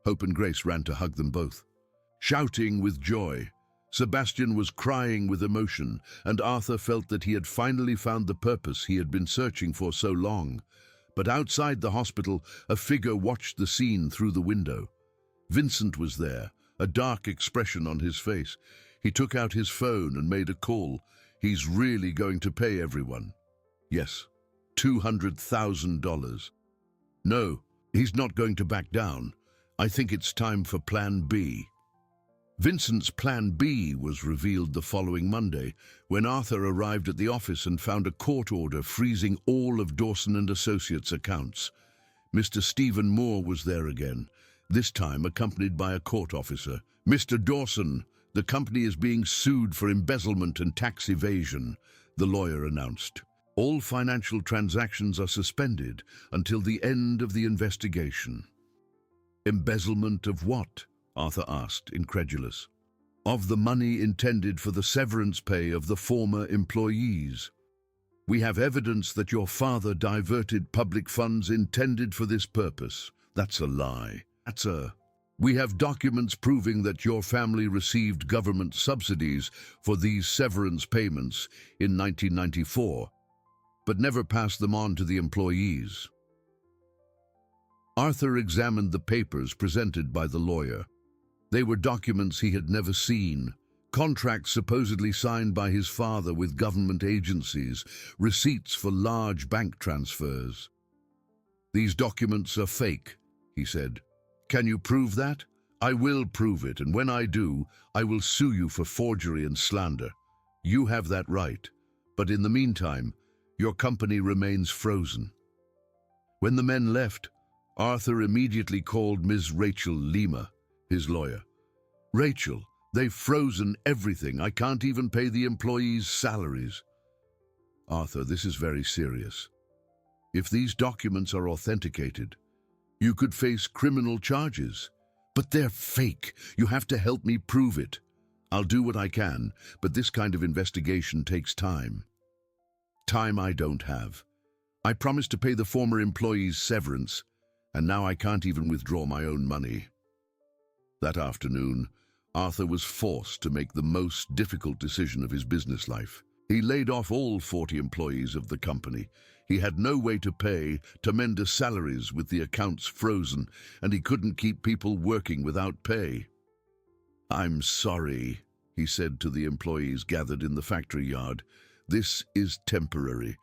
Hope and Grace ran to hug them both. Shouting with joy, Sebastian was crying with emotion, and Arthur felt that he had finally found the purpose he had been searching for so long. But outside the hospital, a figure watched the scene through the window. Vincent was there, a dark expression on his face. He took out his phone and made a call. He's really going to pay everyone. Yes, $200,000. No, he's not going to back down. I think it's time for Plan B. Vincent's Plan B was revealed the following Monday, when Arthur arrived at the office and found a court order freezing all of Dawson and Associates' accounts. Mr. Stephen Moore was there again, this time accompanied by a court officer. "Mr. Dawson, the company is being sued for embezzlement and tax evasion," the lawyer announced. "All financial transactions are suspended until the end of the investigation." "Embezzlement of what?" Arthur asked, incredulous. "Of the money intended for the severance pay of the former employees. We have evidence that your father diverted public funds intended for this purpose." "That's a lie. We have documents proving that your family received government subsidies for these severance payments in 1994, but never passed them on to the employees." Arthur examined the papers presented by the lawyer. They were documents he had never seen, contracts supposedly signed by his father with government agencies, receipts for large bank transfers. "These documents are fake," he said. "Can you prove that?" "I will prove it, and when I do, I will sue you for forgery and slander. You have that right, but in the meantime, your company remains frozen." When the men left, Arthur immediately called Ms. Rachel Lima, his lawyer. "Rachel, they've frozen everything. I can't even pay the employees' salaries." "Arthur, this is very serious. If these documents are authenticated, you could face criminal charges." "But they're fake. You have to help me prove it." "I'll do what I can, but this kind of investigation takes time." "Time I don't have. I promised to pay the former employees' severance, and now I can't even withdraw my own money." That afternoon, Arthur was forced to make the most difficult decision of his business life. He laid off all 40 employees of the company. He had no way to pay tremendous salaries with the accounts frozen, and he couldn't keep people working without pay. "I'm sorry," he said to the employees gathered in the factory yard. "This is temporary.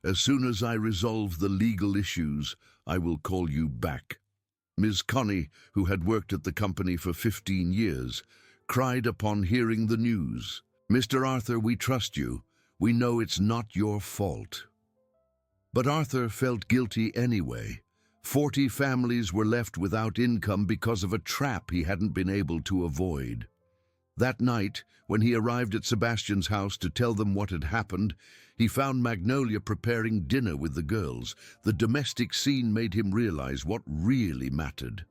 As soon as I resolve the legal issues, I will call you back." Ms. Connie, who had worked at the company for 15 years, cried upon hearing the news. "Mr. Arthur, we trust you. We know it's not your fault." But Arthur felt guilty anyway. 40 families were left without income because of a trap he hadn't been able to avoid. That night, when he arrived at Sebastian's house to tell them what had happened, he found Magnolia preparing dinner with the girls. The domestic scene made him realize what really mattered.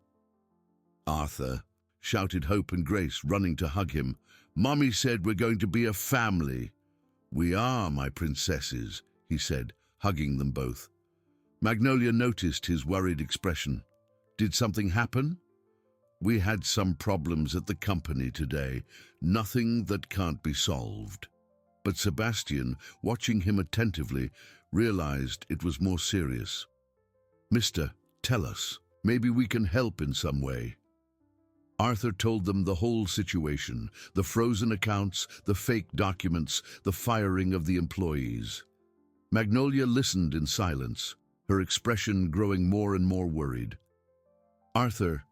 "Arthur," shouted Hope and Grace, running to hug him. "Mommy said we're going to be a family." "We are, my princesses," he said, hugging them both. Magnolia noticed his worried expression. "Did something happen?" "We had some problems at the company today. Nothing that can't be solved." But Sebastian, watching him attentively, realized it was more serious. "Mister, tell us. Maybe we can help in some way." Arthur told them the whole situation, the frozen accounts, the fake documents, the firing of the employees. Magnolia listened in silence, her expression growing more and more worried. "Arthur,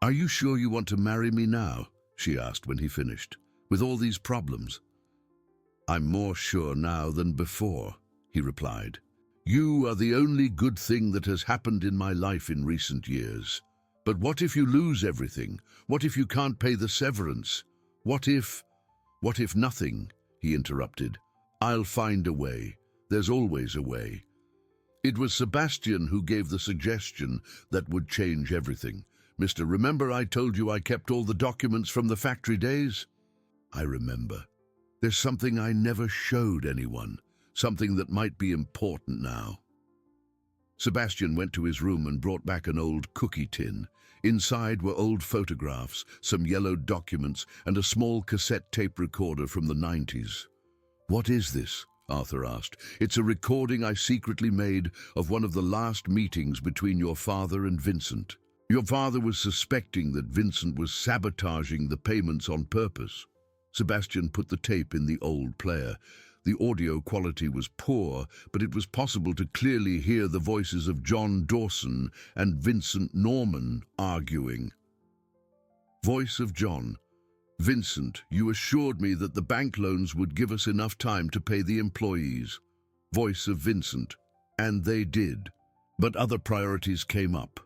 are you sure you want to marry me now?" she asked when he finished. "With all these problems?" "I'm more sure now than before," he replied. "You are the only good thing that has happened in my life in recent years. But what if you lose everything? What if you can't pay the severance? What if nothing?" he interrupted. "I'll find a way. There's always a way." It was Sebastian who gave the suggestion that would change everything. "Mister, remember I told you I kept all the documents from the factory days?" "I remember. There's something I never showed anyone, something that might be important now." Sebastian went to his room and brought back an old cookie tin. Inside were old photographs, some yellowed documents, and a small cassette tape recorder from the 90s. "What is this?" Arthur asked. "It's a recording I secretly made of one of the last meetings between your father and Vincent. Your father was suspecting that Vincent was sabotaging the payments on purpose." Sebastian put the tape in the old player. The audio quality was poor, but it was possible to clearly hear the voices of John Dawson and Vincent Norman arguing. Voice of John: "Vincent, you assured me that the bank loans would give us enough time to pay the employees." Voice of Vincent: "And they did. But other priorities came up."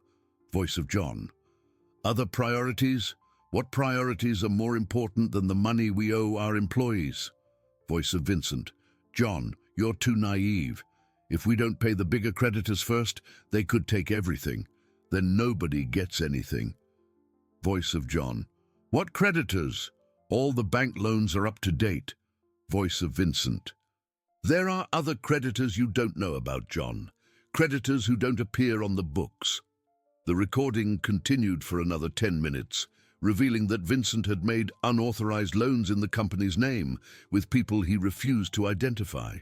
Voice of John: "Other priorities? What priorities are more important than the money we owe our employees?" Voice of Vincent: "John, you're too naive. If we don't pay the bigger creditors first, they could take everything. Then nobody gets anything." Voice of John: "What creditors? All the bank loans are up to date." Voice of Vincent: "There are other creditors you don't know about, John. Creditors who don't appear on the books." The recording continued for another 10 minutes, revealing that Vincent had made unauthorized loans in the company's name with people he refused to identify.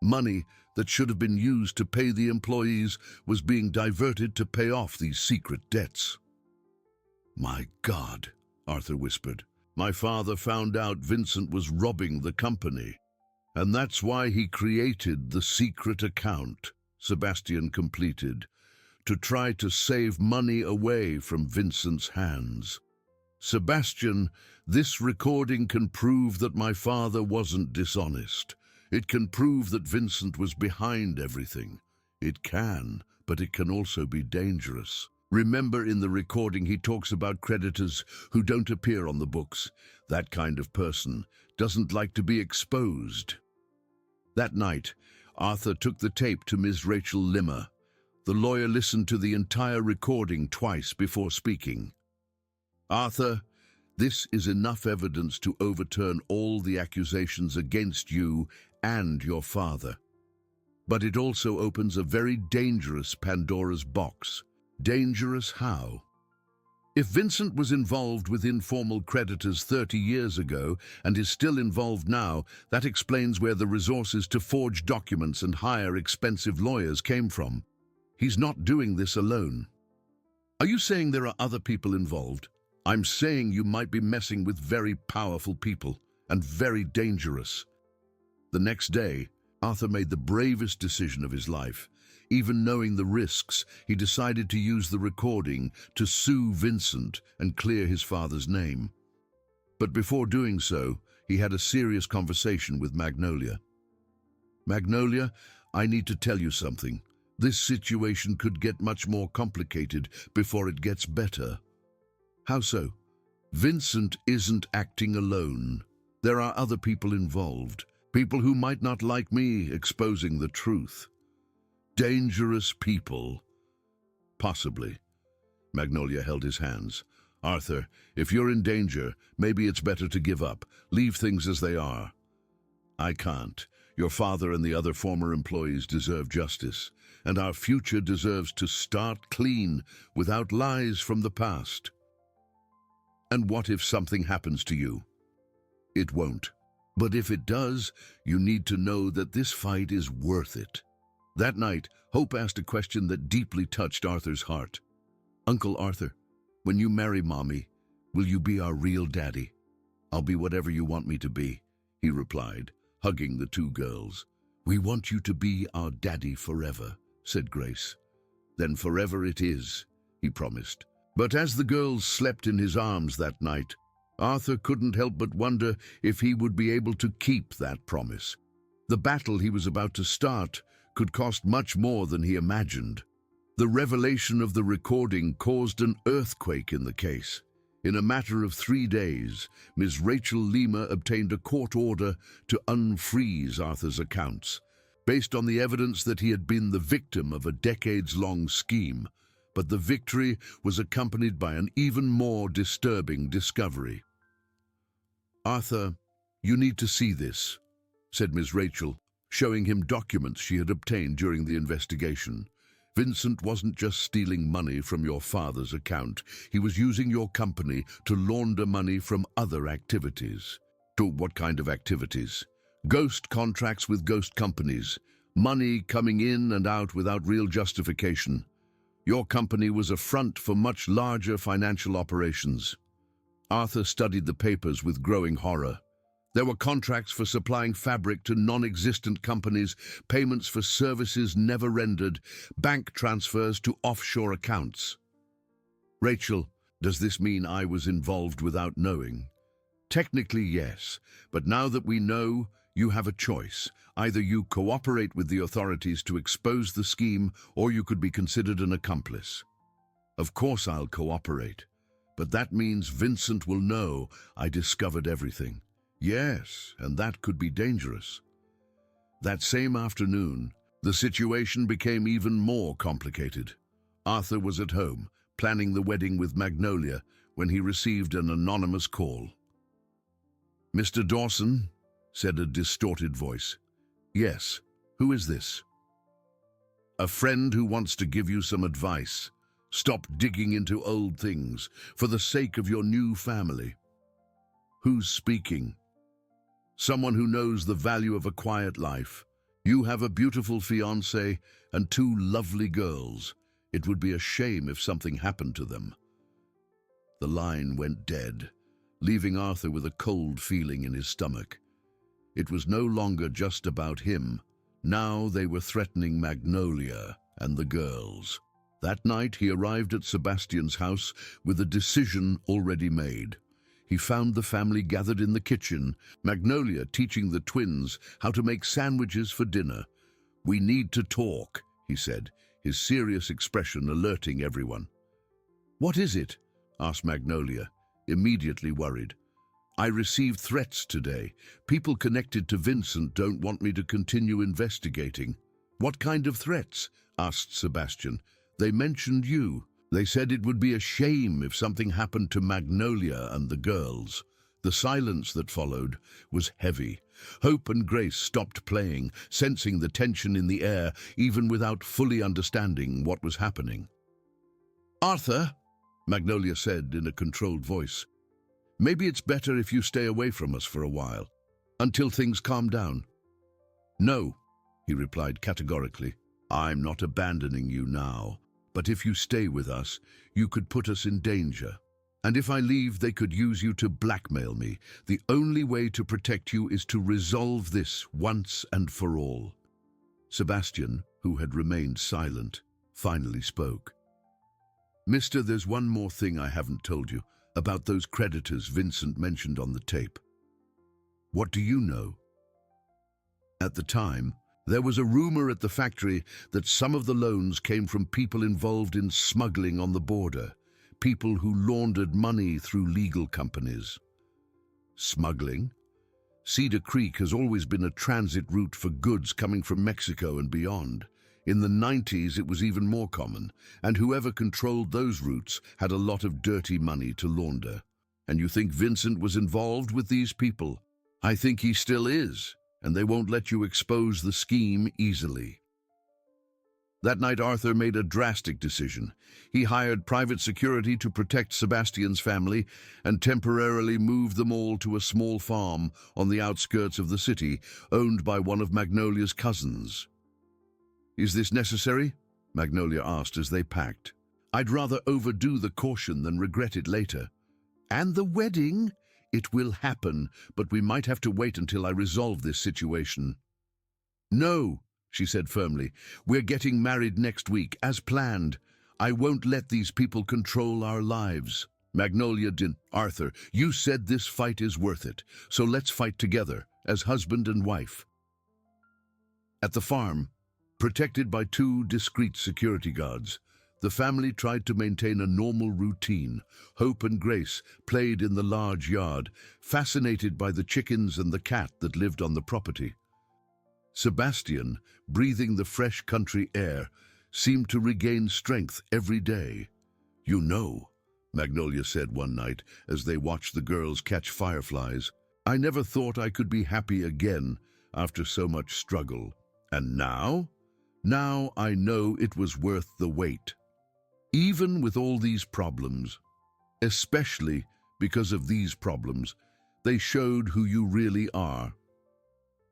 Money that should have been used to pay the employees was being diverted to pay off these secret debts. "My God," Arthur whispered. "My father found out Vincent was robbing the company. And that's why he created the secret account," Sebastian completed, "to try to save money away from Vincent's hands. Sebastian, this recording can prove that my father wasn't dishonest. It can prove that Vincent was behind everything. It can, but it can also be dangerous. Remember, in the recording he talks about creditors who don't appear on the books. That kind of person doesn't like to be exposed." That night, Arthur took the tape to Ms. Rachel Limmer. The lawyer listened to the entire recording twice before speaking. "Arthur, this is enough evidence to overturn all the accusations against you and your father. But it also opens a very dangerous Pandora's box." Dangerous how? If Vincent was involved with informal creditors 30 years ago and is still involved now, that explains where the resources to forge documents and hire expensive lawyers came from. He's not doing this alone. Are you saying there are other people involved? I'm saying you might be messing with very powerful people and very dangerous. The next day, Arthur made the bravest decision of his life. Even knowing the risks, he decided to use the recording to sue Vincent and clear his father's name. But before doing so, he had a serious conversation with Magnolia. "Magnolia, I need to tell you something. This situation could get much more complicated before it gets better. How so? Vincent isn't acting alone. There are other people involved, people who might not like me exposing the truth. Dangerous people. Possibly. Magnolia held his hands. Arthur, if you're in danger, maybe it's better to give up. Leave things as they are. I can't. Your father and the other former employees deserve justice, and our future deserves to start clean, without lies from the past. And what if something happens to you? It won't. But if it does, you need to know that this fight is worth it. That night, Hope asked a question that deeply touched Arthur's heart. Uncle Arthur, when you marry Mommy, will you be our real daddy? I'll be whatever you want me to be, he replied, hugging the two girls. We want you to be our daddy forever, said Grace. Then forever it is, he promised. But as the girls slept in his arms that night, Arthur couldn't help but wonder if he would be able to keep that promise. The battle he was about to start could cost much more than he imagined. The revelation of the recording caused an earthquake in the case. In a matter of 3 days, Ms. Rachel Lima obtained a court order to unfreeze Arthur's accounts, based on the evidence that he had been the victim of a decades-long scheme. But the victory was accompanied by an even more disturbing discovery. Arthur, you need to see this, said Ms. Rachel, showing him documents she had obtained during the investigation. Vincent wasn't just stealing money from your father's account. He was using your company to launder money from other activities. To what kind of activities? Ghost contracts with ghost companies. Money coming in and out without real justification. Your company was a front for much larger financial operations. Arthur studied the papers with growing horror. There were contracts for supplying fabric to non-existent companies, payments for services never rendered, bank transfers to offshore accounts. Rachel, does this mean I was involved without knowing? Technically, yes, but now that we know, you have a choice. Either you cooperate with the authorities to expose the scheme, or you could be considered an accomplice. Of course I'll cooperate, but that means Vincent will know I discovered everything. Yes, and that could be dangerous. That same afternoon, the situation became even more complicated. Arthur was at home, planning the wedding with Magnolia, when he received an anonymous call. Mr. Dawson, said a distorted voice. Yes, who is this? A friend who wants to give you some advice. Stop digging into old things, for the sake of your new family. Who's speaking? Someone who knows the value of a quiet life. You have a beautiful fiancé and 2 lovely girls. It would be a shame if something happened to them. The line went dead, leaving Arthur with a cold feeling in his stomach. It was no longer just about him. Now they were threatening Magnolia and the girls. That night he arrived at Sebastian's house with a decision already made. He found the family gathered in the kitchen, Magnolia teaching the twins how to make sandwiches for dinner. We need to talk, he said, his serious expression alerting everyone. What is it? Asked Magnolia, immediately worried. I received threats today. People connected to Vincent don't want me to continue investigating. What kind of threats? Asked Sebastian. They mentioned you. They said it would be a shame if something happened to Magnolia and the girls. The silence that followed was heavy. Hope and Grace stopped playing, sensing the tension in the air, even without fully understanding what was happening. Arthur, Magnolia said in a controlled voice, maybe it's better if you stay away from us for a while, until things calm down. No, he replied categorically. I'm not abandoning you now. But if you stay with us, you could put us in danger. And if I leave, they could use you to blackmail me. The only way to protect you is to resolve this once and for all. Sebastian, who had remained silent, finally spoke. Mister, there's one more thing I haven't told you about those creditors Vincent mentioned on the tape. What do you know? At the time, There was a rumor at the factory that some of the loans came from people involved in smuggling on the border, people who laundered money through legal companies. Smuggling? Cedar Creek has always been a transit route for goods coming from Mexico and beyond. In the 90s, it was even more common, and whoever controlled those routes had a lot of dirty money to launder. And you think Vincent was involved with these people? I think he still is, and they won't let you expose the scheme easily. That night, Arthur made a drastic decision. He hired private security to protect Sebastian's family and temporarily moved them all to a small farm on the outskirts of the city, owned by one of Magnolia's cousins. "Is this necessary?" Magnolia asked as they packed. "I'd rather overdo the caution than regret it later." "And the wedding? It will happen, but we might have to wait until I resolve this situation." "No," she said firmly. "We're getting married next week, as planned. I won't let these people control our lives." Magnolia did. "Arthur, you said this fight is worth it, so let's fight together, as husband and wife." At the farm, protected by two discreet security guards, the family tried to maintain a normal routine. Hope and Grace played in the large yard, fascinated by the chickens and the cat that lived on the property. Sebastian, breathing the fresh country air, seemed to regain strength every day. "You know," Magnolia said one night as they watched the girls catch fireflies, "I never thought I could be happy again after so much struggle. And now? Now I know it was worth the wait. Even with all these problems, especially because of these problems, they showed who you really are."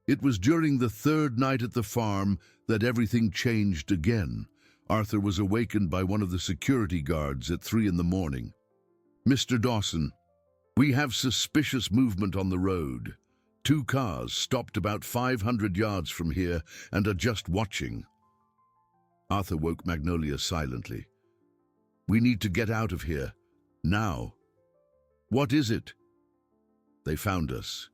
It was during the third night at the farm that everything changed again. Arthur was awakened by one of the security guards at 3 in the morning. "Mr. Dawson, we have suspicious movement on the road. 2 cars stopped about 500 yards from here and are just watching." Arthur woke Magnolia silently. "We need to get out of here. Now." "What is it?" "They found us.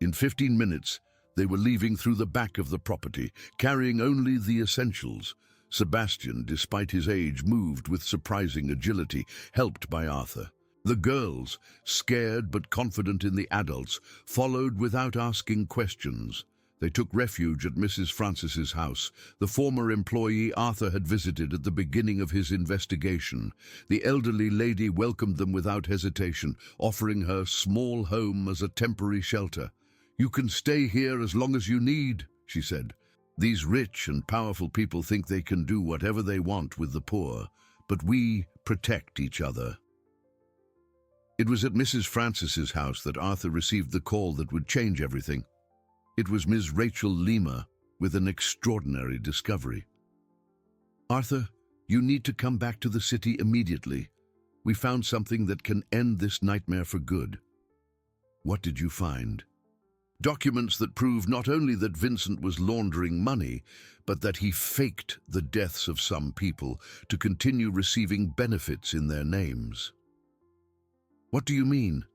In 15 minutes, they were leaving through the back of the property, carrying only the essentials." Sebastian, despite his age, moved with surprising agility, helped by Arthur. The girls, scared but confident in the adults, followed without asking questions. They took refuge at Mrs. Francis's house, the former employee Arthur had visited at the beginning of his investigation. The elderly lady welcomed them without hesitation, offering her small home as a temporary shelter. "You can stay here as long as you need," she said. "These rich and powerful people think they can do whatever they want with the poor, but we protect each other." It was at Mrs. Francis's house that Arthur received the call that would change everything. It was Ms. Rachel Lima with an extraordinary discovery. "Arthur, you need to come back to the city immediately. We found something that can end this nightmare for good." "What did you find?" "Documents that prove not only that Vincent was laundering money, but that he faked the deaths of some people to continue receiving benefits in their names." "What do you mean?"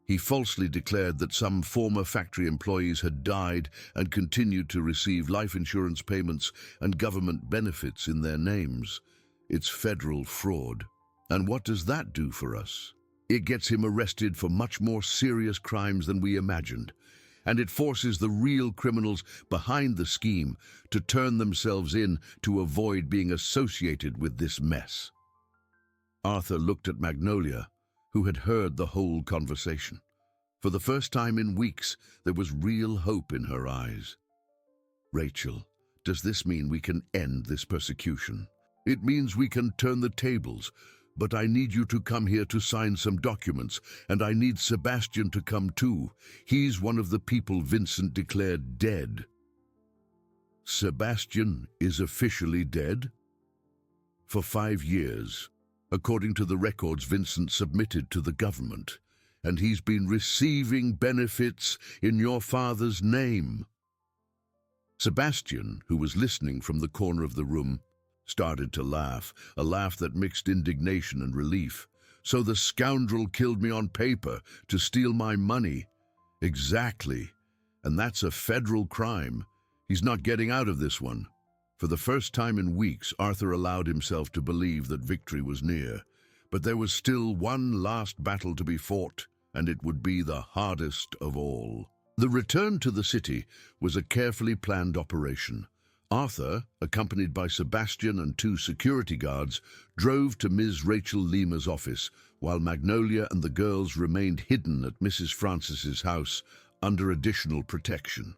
"He falsely declared that some former factory employees had died and continued to receive life insurance payments and government benefits in their names. It's federal fraud. And what does that do for us? It gets him arrested for much more serious crimes than we imagined, and it forces the real criminals behind the scheme to turn themselves in to avoid being associated with this mess." Arthur looked at Magnolia, who had heard the whole conversation. For the first time in weeks, there was real hope in her eyes. "Rachel, does this mean we can end this persecution?" "It means we can turn the tables. But I need you to come here to sign some documents, and I need Sebastian to come too. He's one of the people Vincent declared dead." "Sebastian is officially dead?" "For 5 years, according to the records Vincent submitted to the government, and he's been receiving benefits in your father's name." Sebastian, who was listening from the corner of the room, started to laugh, a laugh that mixed indignation and relief. "So the scoundrel killed me on paper to steal my money." "Exactly. And that's a federal crime. He's not getting out of this one. For the first time in weeks, Arthur allowed himself to believe that victory was near. But there was still one last battle to be fought, and it would be the hardest of all. The return to the city was a carefully planned operation. Arthur, accompanied by Sebastian and 2 security guards, drove to Ms. Rachel Lima's office, while Magnolia and the girls remained hidden at Mrs. Francis's house under additional protection.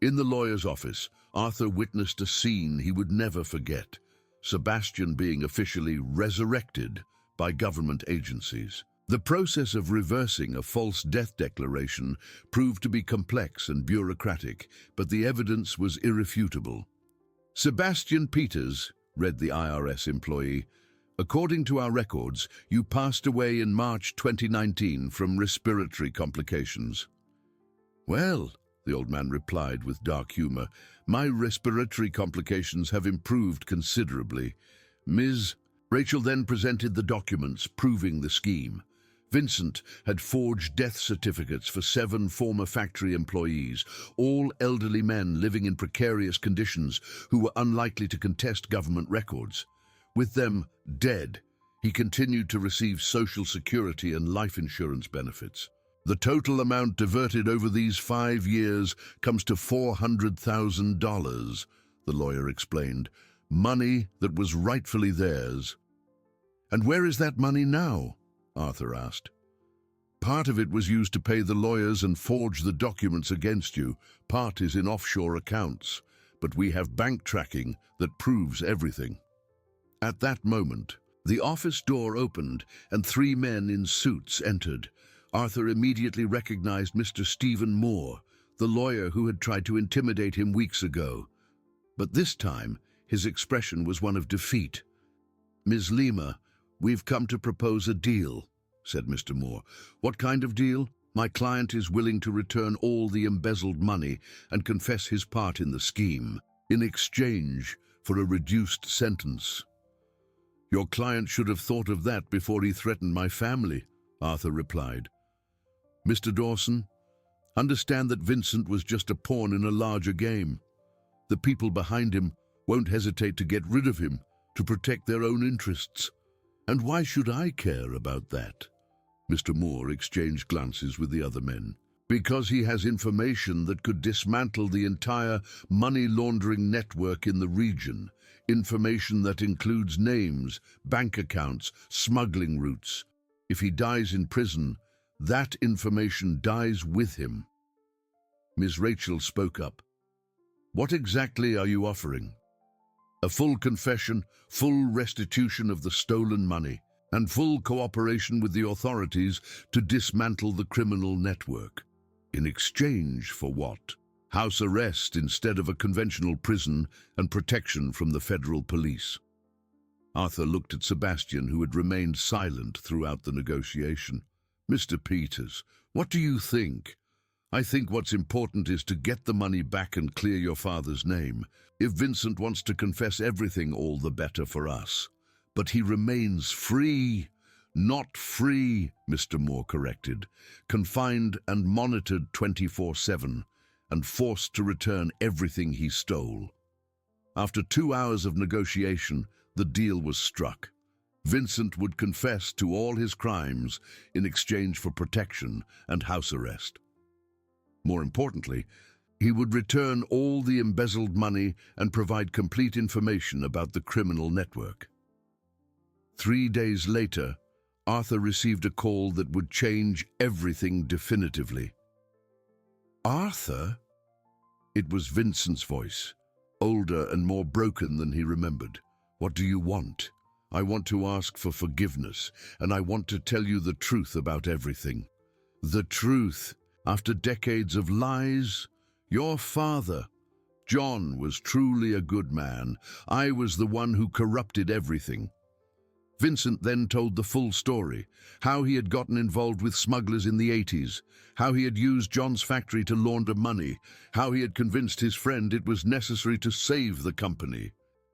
In the lawyer's office, Arthur witnessed a scene he would never forget, Sebastian being officially resurrected by government agencies. The process of reversing a false death declaration proved to be complex and bureaucratic, but the evidence was irrefutable. Sebastian Peters, read the IRS employee, according to our records, you passed away in March 2019 from respiratory complications. Well, the old man replied with dark humor, my respiratory complications have improved considerably. Ms. Rachel then presented the documents proving the scheme. Vincent had forged death certificates for 7 former factory employees, all elderly men living in precarious conditions who were unlikely to contest government records. With them dead, he continued to receive Social Security and life insurance benefits. The total amount diverted over these 5 years comes to $400,000, the lawyer explained, money that was rightfully theirs. And where is that money now? Arthur asked. Part of it was used to pay the lawyers and forge the documents against you. Part is in offshore accounts, but we have bank tracking that proves everything. At that moment, the office door opened and 3 men in suits entered. Arthur immediately recognized Mr. Stephen Moore, the lawyer who had tried to intimidate him weeks ago. But this time, his expression was one of defeat. Ms. Lima, we've come to propose a deal, said Mr. Moore. What kind of deal? My client is willing to return all the embezzled money and confess his part in the scheme, in exchange for a reduced sentence. Your client should have thought of that before he threatened my family, Arthur replied. Mr. Dawson, understand that Vincent was just a pawn in a larger game. The people behind him won't hesitate to get rid of him to protect their own interests. And why should I care about that? Mr. Moore exchanged glances with the other men. Because he has information that could dismantle the entire money laundering network in the region. Information that includes names, bank accounts, smuggling routes. If he dies in prison, that information dies with him. Ms. Rachel spoke up. What exactly are you offering? A full confession, full restitution of the stolen money, and full cooperation with the authorities to dismantle the criminal network. In exchange for what? House arrest instead of a conventional prison and protection from the federal police. Arthur looked at Sebastian, who had remained silent throughout the negotiation. Mr. Peters, what do you think? I think what's important is to get the money back and clear your father's name. If Vincent wants to confess everything, all the better for us. But he remains free. Not free, Mr. Moore corrected. Confined and monitored 24/7 and forced to return everything he stole. After 2 hours of negotiation, the deal was struck. Vincent would confess to all his crimes in exchange for protection and house arrest. More importantly, he would return all the embezzled money and provide complete information about the criminal network. 3 days later, Arthur received a call that would change everything definitively. Arthur? It was Vincent's voice, older and more broken than he remembered. What do you want? I want to ask for forgiveness, and I want to tell you the truth about everything. The truth. After decades of lies, your father, John, was truly a good man. I was the one who corrupted everything. Vincent then told the full story, how he had gotten involved with smugglers in the 80s, how he had used John's factory to launder money, how he had convinced his friend it was necessary to save the company.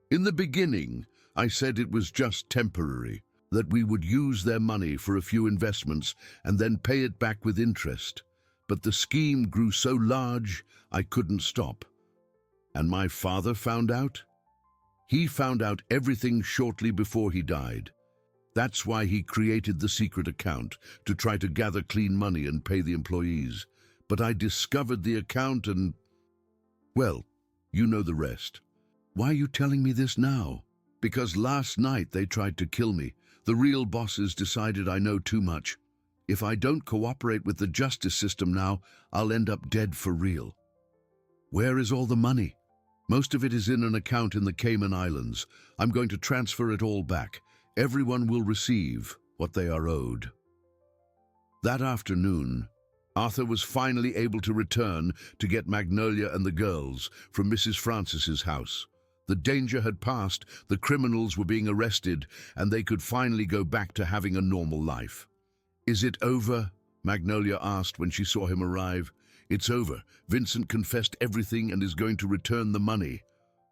In the beginning, I said it was just temporary, that we would use their money for a few investments and then pay it back with interest. But the scheme grew so large, I couldn't stop. And my father found out? He found out everything shortly before he died. That's why he created the secret account, to try to gather clean money and pay the employees. But I discovered the account and, well, you know the rest. Why are you telling me this now? Because last night they tried to kill me. The real bosses decided I know too much. If I don't cooperate with the justice system now, I'll end up dead for real. Where is all the money? Most of it is in an account in the Cayman Islands. I'm going to transfer it all back. Everyone will receive what they are owed. That afternoon, Arthur was finally able to return to get Magnolia and the girls from Mrs. Francis's house. The danger had passed, the criminals were being arrested, and they could finally go back to having a normal life. "Is it over?" Magnolia asked when she saw him arrive. "It's over. Vincent confessed everything and is going to return the money."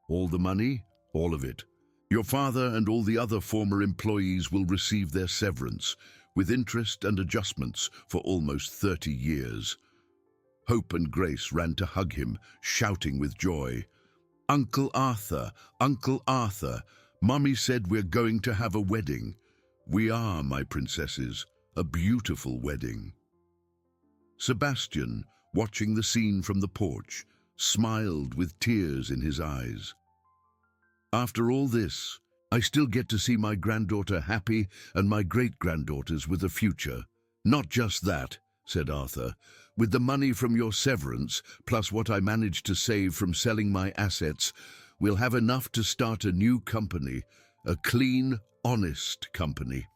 "All the money?" "All of it. Your father and all the other former employees will receive their severance, with interest and adjustments for almost 30 years. Hope and Grace ran to hug him, shouting with joy. "Uncle Arthur, Uncle Arthur, Mummy said we're going to have a wedding. We are, my princesses, a beautiful wedding." Sebastian, watching the scene from the porch, smiled with tears in his eyes. "After all this, I still get to see my granddaughter happy and my great-granddaughters with a future." "Not just that," said Arthur. "With the money from your severance, plus what I managed to save from selling my assets, we'll have enough to start a new company, a clean, honest company."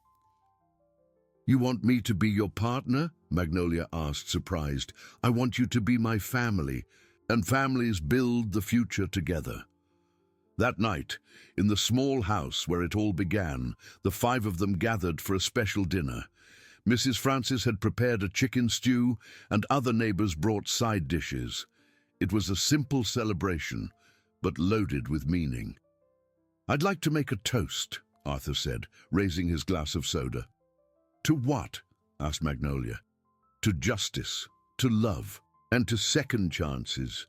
"You want me to be your partner?" Magnolia asked, surprised. "I want you to be my family, and families build the future together." That night, in the small house where it all began, the 5 of them gathered for a special dinner. Mrs. Francis had prepared a chicken stew, and other neighbors brought side dishes. It was a simple celebration, but loaded with meaning. "I'd like to make a toast," Arthur said, raising his glass of soda. "To what?" asked Magnolia. "To justice, to love, and to second chances,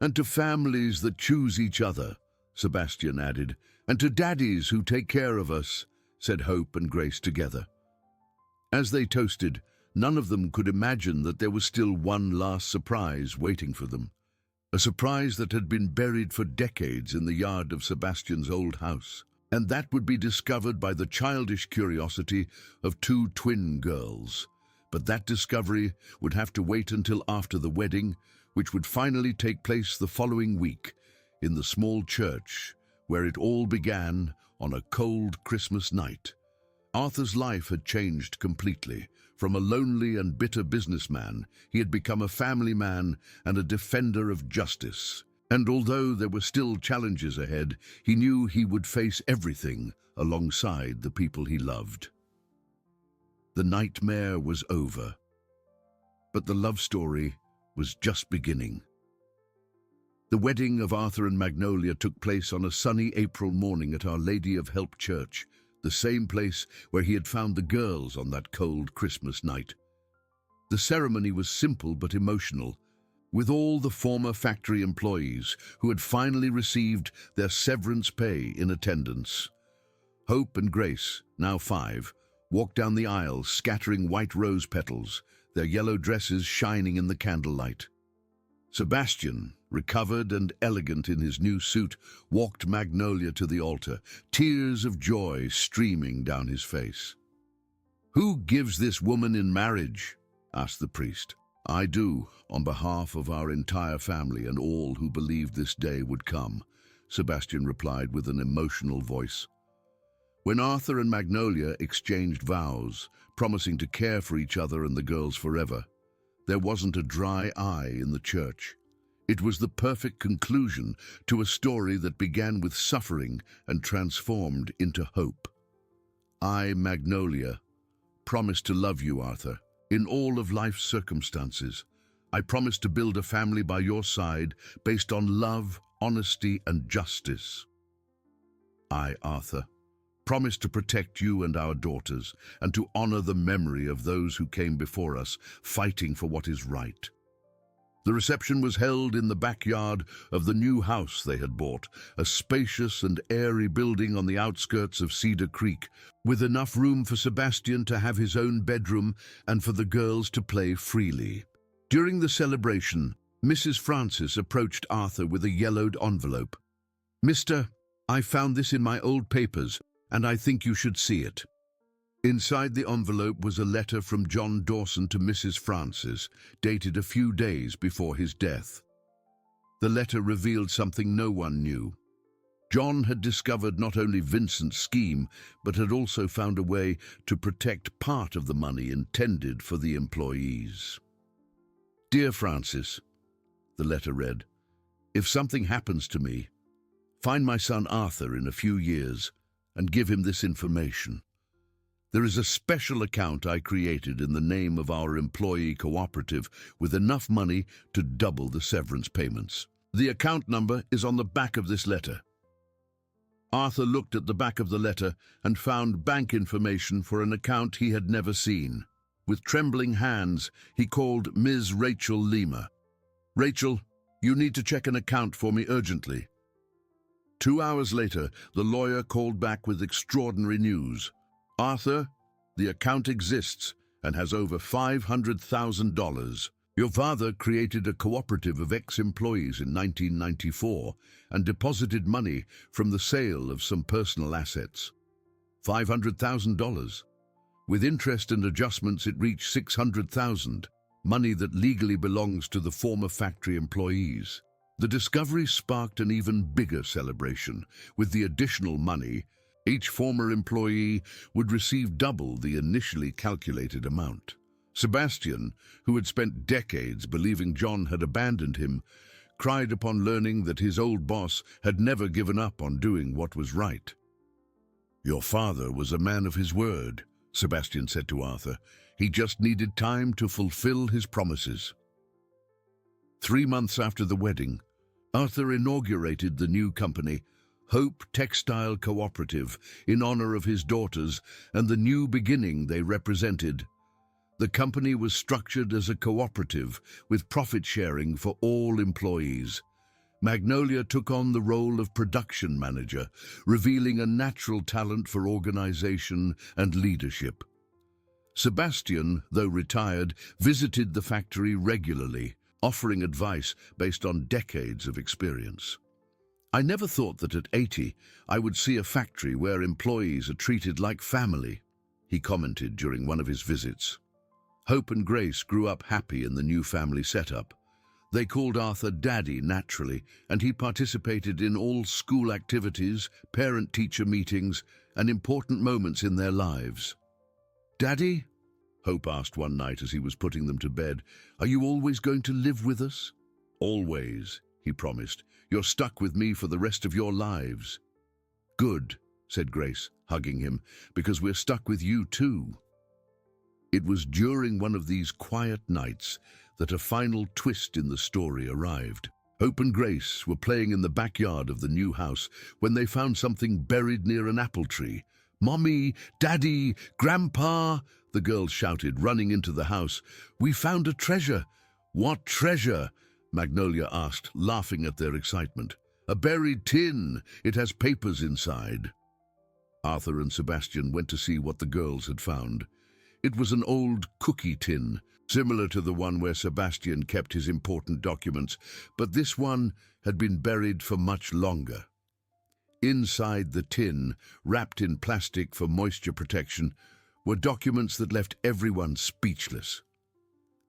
and to families that choose each other," Sebastian added. "And to daddies who take care of us," said Hope and Grace together. As they toasted, none of them could imagine that there was still one last surprise waiting for them. A surprise that had been buried for decades in the yard of Sebastian's old house. And that would be discovered by the childish curiosity of 2 twin girls. But that discovery would have to wait until after the wedding, which would finally take place the following week, in the small church where it all began on a cold Christmas night. Arthur's life had changed completely. From a lonely and bitter businessman, he had become a family man and a defender of justice. And although there were still challenges ahead, he knew he would face everything alongside the people he loved. The nightmare was over, but the love story was just beginning. The wedding of Arthur and Magnolia took place on a sunny April morning at Our Lady of Help Church, the same place where he had found the girls on that cold Christmas night. The ceremony was simple but emotional, with all the former factory employees who had finally received their severance pay in attendance. Hope and Grace, now 5, walked down the aisle scattering white rose petals, their yellow dresses shining in the candlelight. Sebastian, recovered and elegant in his new suit, walked Magnolia to the altar, tears of joy streaming down his face. "Who gives this woman in marriage?" asked the priest. "I do, on behalf of our entire family and all who believed this day would come," Sebastian replied with an emotional voice. When Arthur and Magnolia exchanged vows, promising to care for each other and the girls forever, there wasn't a dry eye in the church. It was the perfect conclusion to a story that began with suffering and transformed into hope. "I, Magnolia, promise to love you, Arthur, in all of life's circumstances. I promise to build a family by your side based on love, honesty, and justice. I, Arthur, promise to protect you and our daughters and to honor the memory of those who came before us, fighting for what is right." The reception was held in the backyard of the new house they had bought, a spacious and airy building on the outskirts of Cedar Creek, with enough room for Sebastian to have his own bedroom and for the girls to play freely. During the celebration, Mrs. Francis approached Arthur with a yellowed envelope. "Mister, I found this in my old papers, and I think you should see it." Inside the envelope was a letter from John Dawson to Mrs. Francis, dated a few days before his death. The letter revealed something no one knew. John had discovered not only Vincent's scheme, but had also found a way to protect part of the money intended for the employees. "Dear Francis," the letter read, "if something happens to me, find my son Arthur in a few years and give him this information. There is a special account I created in the name of our employee cooperative with enough money to double the severance payments. The account number is on the back of this letter." Arthur looked at the back of the letter and found bank information for an account he had never seen. With trembling hands, he called Ms. Rachel Lima. "Rachel, you need to check an account for me urgently." 2 hours later, the lawyer called back with extraordinary news. "Arthur, the account exists and has over $500,000. Your father created a cooperative of ex-employees in 1994 and deposited money from the sale of some personal assets. $500,000. With interest and adjustments, it reached $600,000, money that legally belongs to the former factory employees." The discovery sparked an even bigger celebration. With the additional money, each former employee would receive double the initially calculated amount. Sebastian, who had spent decades believing John had abandoned him, cried upon learning that his old boss had never given up on doing what was right. "Your father was a man of his word," Sebastian said to Arthur. "He just needed time to fulfill his promises." 3 months after the wedding, Arthur inaugurated the new company, Hope Textile Cooperative, in honor of his daughters and the new beginning they represented. The company was structured as a cooperative with profit sharing for all employees. Magnolia took on the role of production manager, revealing a natural talent for organization and leadership. Sebastian, though retired, visited the factory regularly, offering advice based on decades of experience. "I never thought that at 80 I would see a factory where employees are treated like family," he commented during one of his visits. Hope and Grace grew up happy in the new family setup. They called Arthur Daddy naturally, and he participated in all school activities, parent-teacher meetings, and important moments in their lives. "Daddy?" Hope asked one night as he was putting them to bed, "Are you always going to live with us?" "Always," he promised. "You're stuck with me for the rest of your lives." "Good," said Grace, hugging him, "because we're stuck with you too." It was during one of these quiet nights that a final twist in the story arrived. Hope and Grace were playing in the backyard of the new house when they found something buried near an apple tree. "Mommy, Daddy, Grandpa!" the girls shouted, running into the house. "We found a treasure." "What treasure?" Magnolia asked, laughing at their excitement. "A buried tin. It has papers inside." Arthur and Sebastian went to see what the girls had found. It was an old cookie tin, similar to the one where Sebastian kept his important documents, but this one had been buried for much longer. Inside the tin, wrapped in plastic for moisture protection, were documents that left everyone speechless.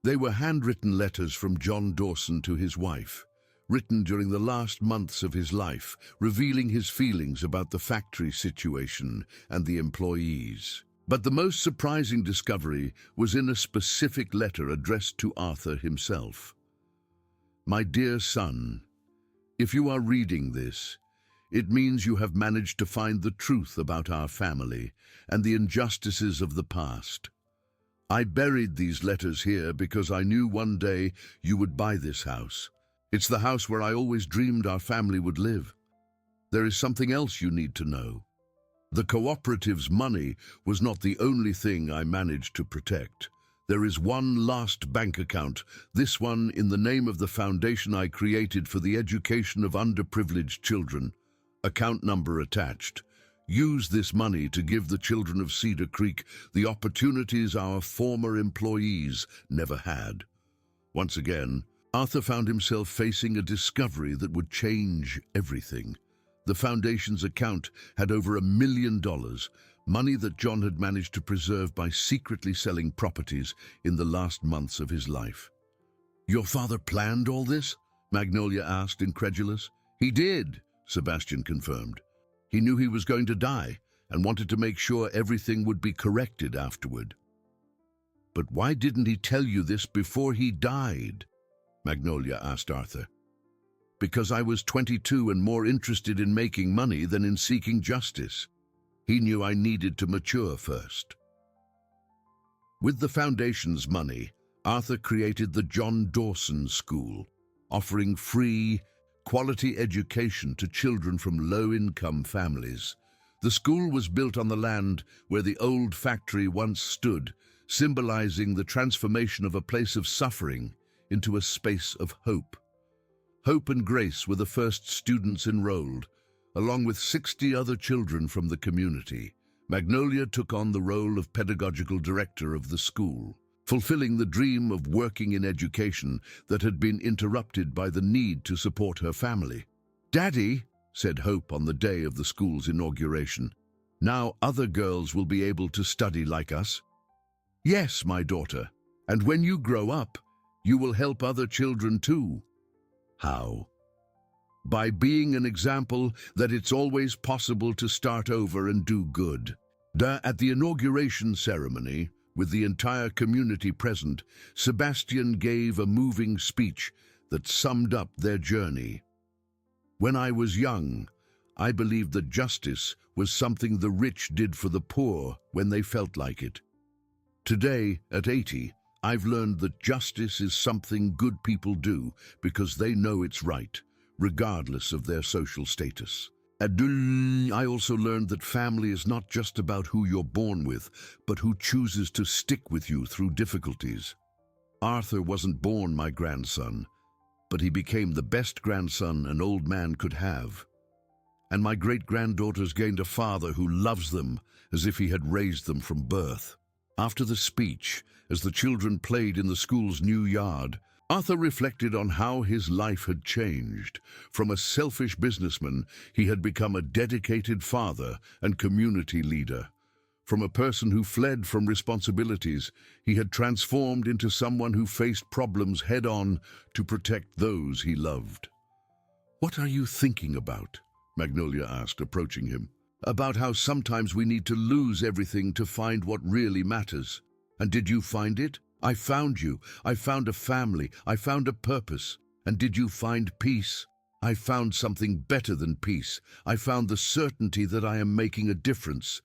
They were handwritten letters from John Dawson to his wife, written during the last months of his life, revealing his feelings about the factory situation and the employees. But the most surprising discovery was in a specific letter addressed to Arthur himself. "My dear son, if you are reading this, it means you have managed to find the truth about our family and the injustices of the past. I buried these letters here because I knew one day you would buy this house. It's the house where I always dreamed our family would live. There is something else you need to know. The cooperative's money was not the only thing I managed to protect. There is one last bank account, this one in the name of the foundation I created for the education of underprivileged children. Account number attached. Use this money to give the children of Cedar Creek the opportunities our former employees never had. Once again, Arthur found himself facing a discovery that would change everything. The foundation's account had over $1 million, money that John had managed to preserve by secretly selling properties in the last months of his life. "Your father planned all this?" Magnolia asked, incredulous. "He did," Sebastian confirmed. "He knew he was going to die and wanted to make sure everything would be corrected afterward." "But why didn't he tell you this before he died?" Magnolia asked Arthur. "Because I was 22 and more interested in making money than in seeking justice. He knew I needed to mature first." With the foundation's money, Arthur created the John Dawson School, offering free, quality education to children from low-income families. The school was built on the land where the old factory once stood, symbolizing the transformation of a place of suffering into a space of hope. Hope and Grace were the first students enrolled, along with 60 other children from the community. Magnolia took on the role of pedagogical director of the school, fulfilling the dream of working in education that had been interrupted by the need to support her family. "Daddy," said Hope on the day of the school's inauguration, "now other girls will be able to study like us." "Yes, my daughter, and when you grow up, you will help other children too." "How?" "By being an example that it's always possible to start over and do good." At the inauguration ceremony, with the entire community present, Sebastian gave a moving speech that summed up their journey. "When I was young, I believed that justice was something the rich did for the poor when they felt like it. Today, at 80, I've learned that justice is something good people do because they know it's right, regardless of their social status. I also learned that family is not just about who you're born with, but who chooses to stick with you through difficulties. Arthur wasn't born my grandson, but he became the best grandson an old man could have. And my great-granddaughters gained a father who loves them as if he had raised them from birth." After the speech, as the children played in the school's new yard, Arthur reflected on how his life had changed. From a selfish businessman, he had become a dedicated father and community leader. From a person who fled from responsibilities, he had transformed into someone who faced problems head-on to protect those he loved. "What are you thinking about?" Magnolia asked, approaching him. "About how sometimes we need to lose everything to find what really matters. And did you find it? I found you. I found a family. I found a purpose. And did you find peace? I found something better than peace. I found the certainty that I am making a difference."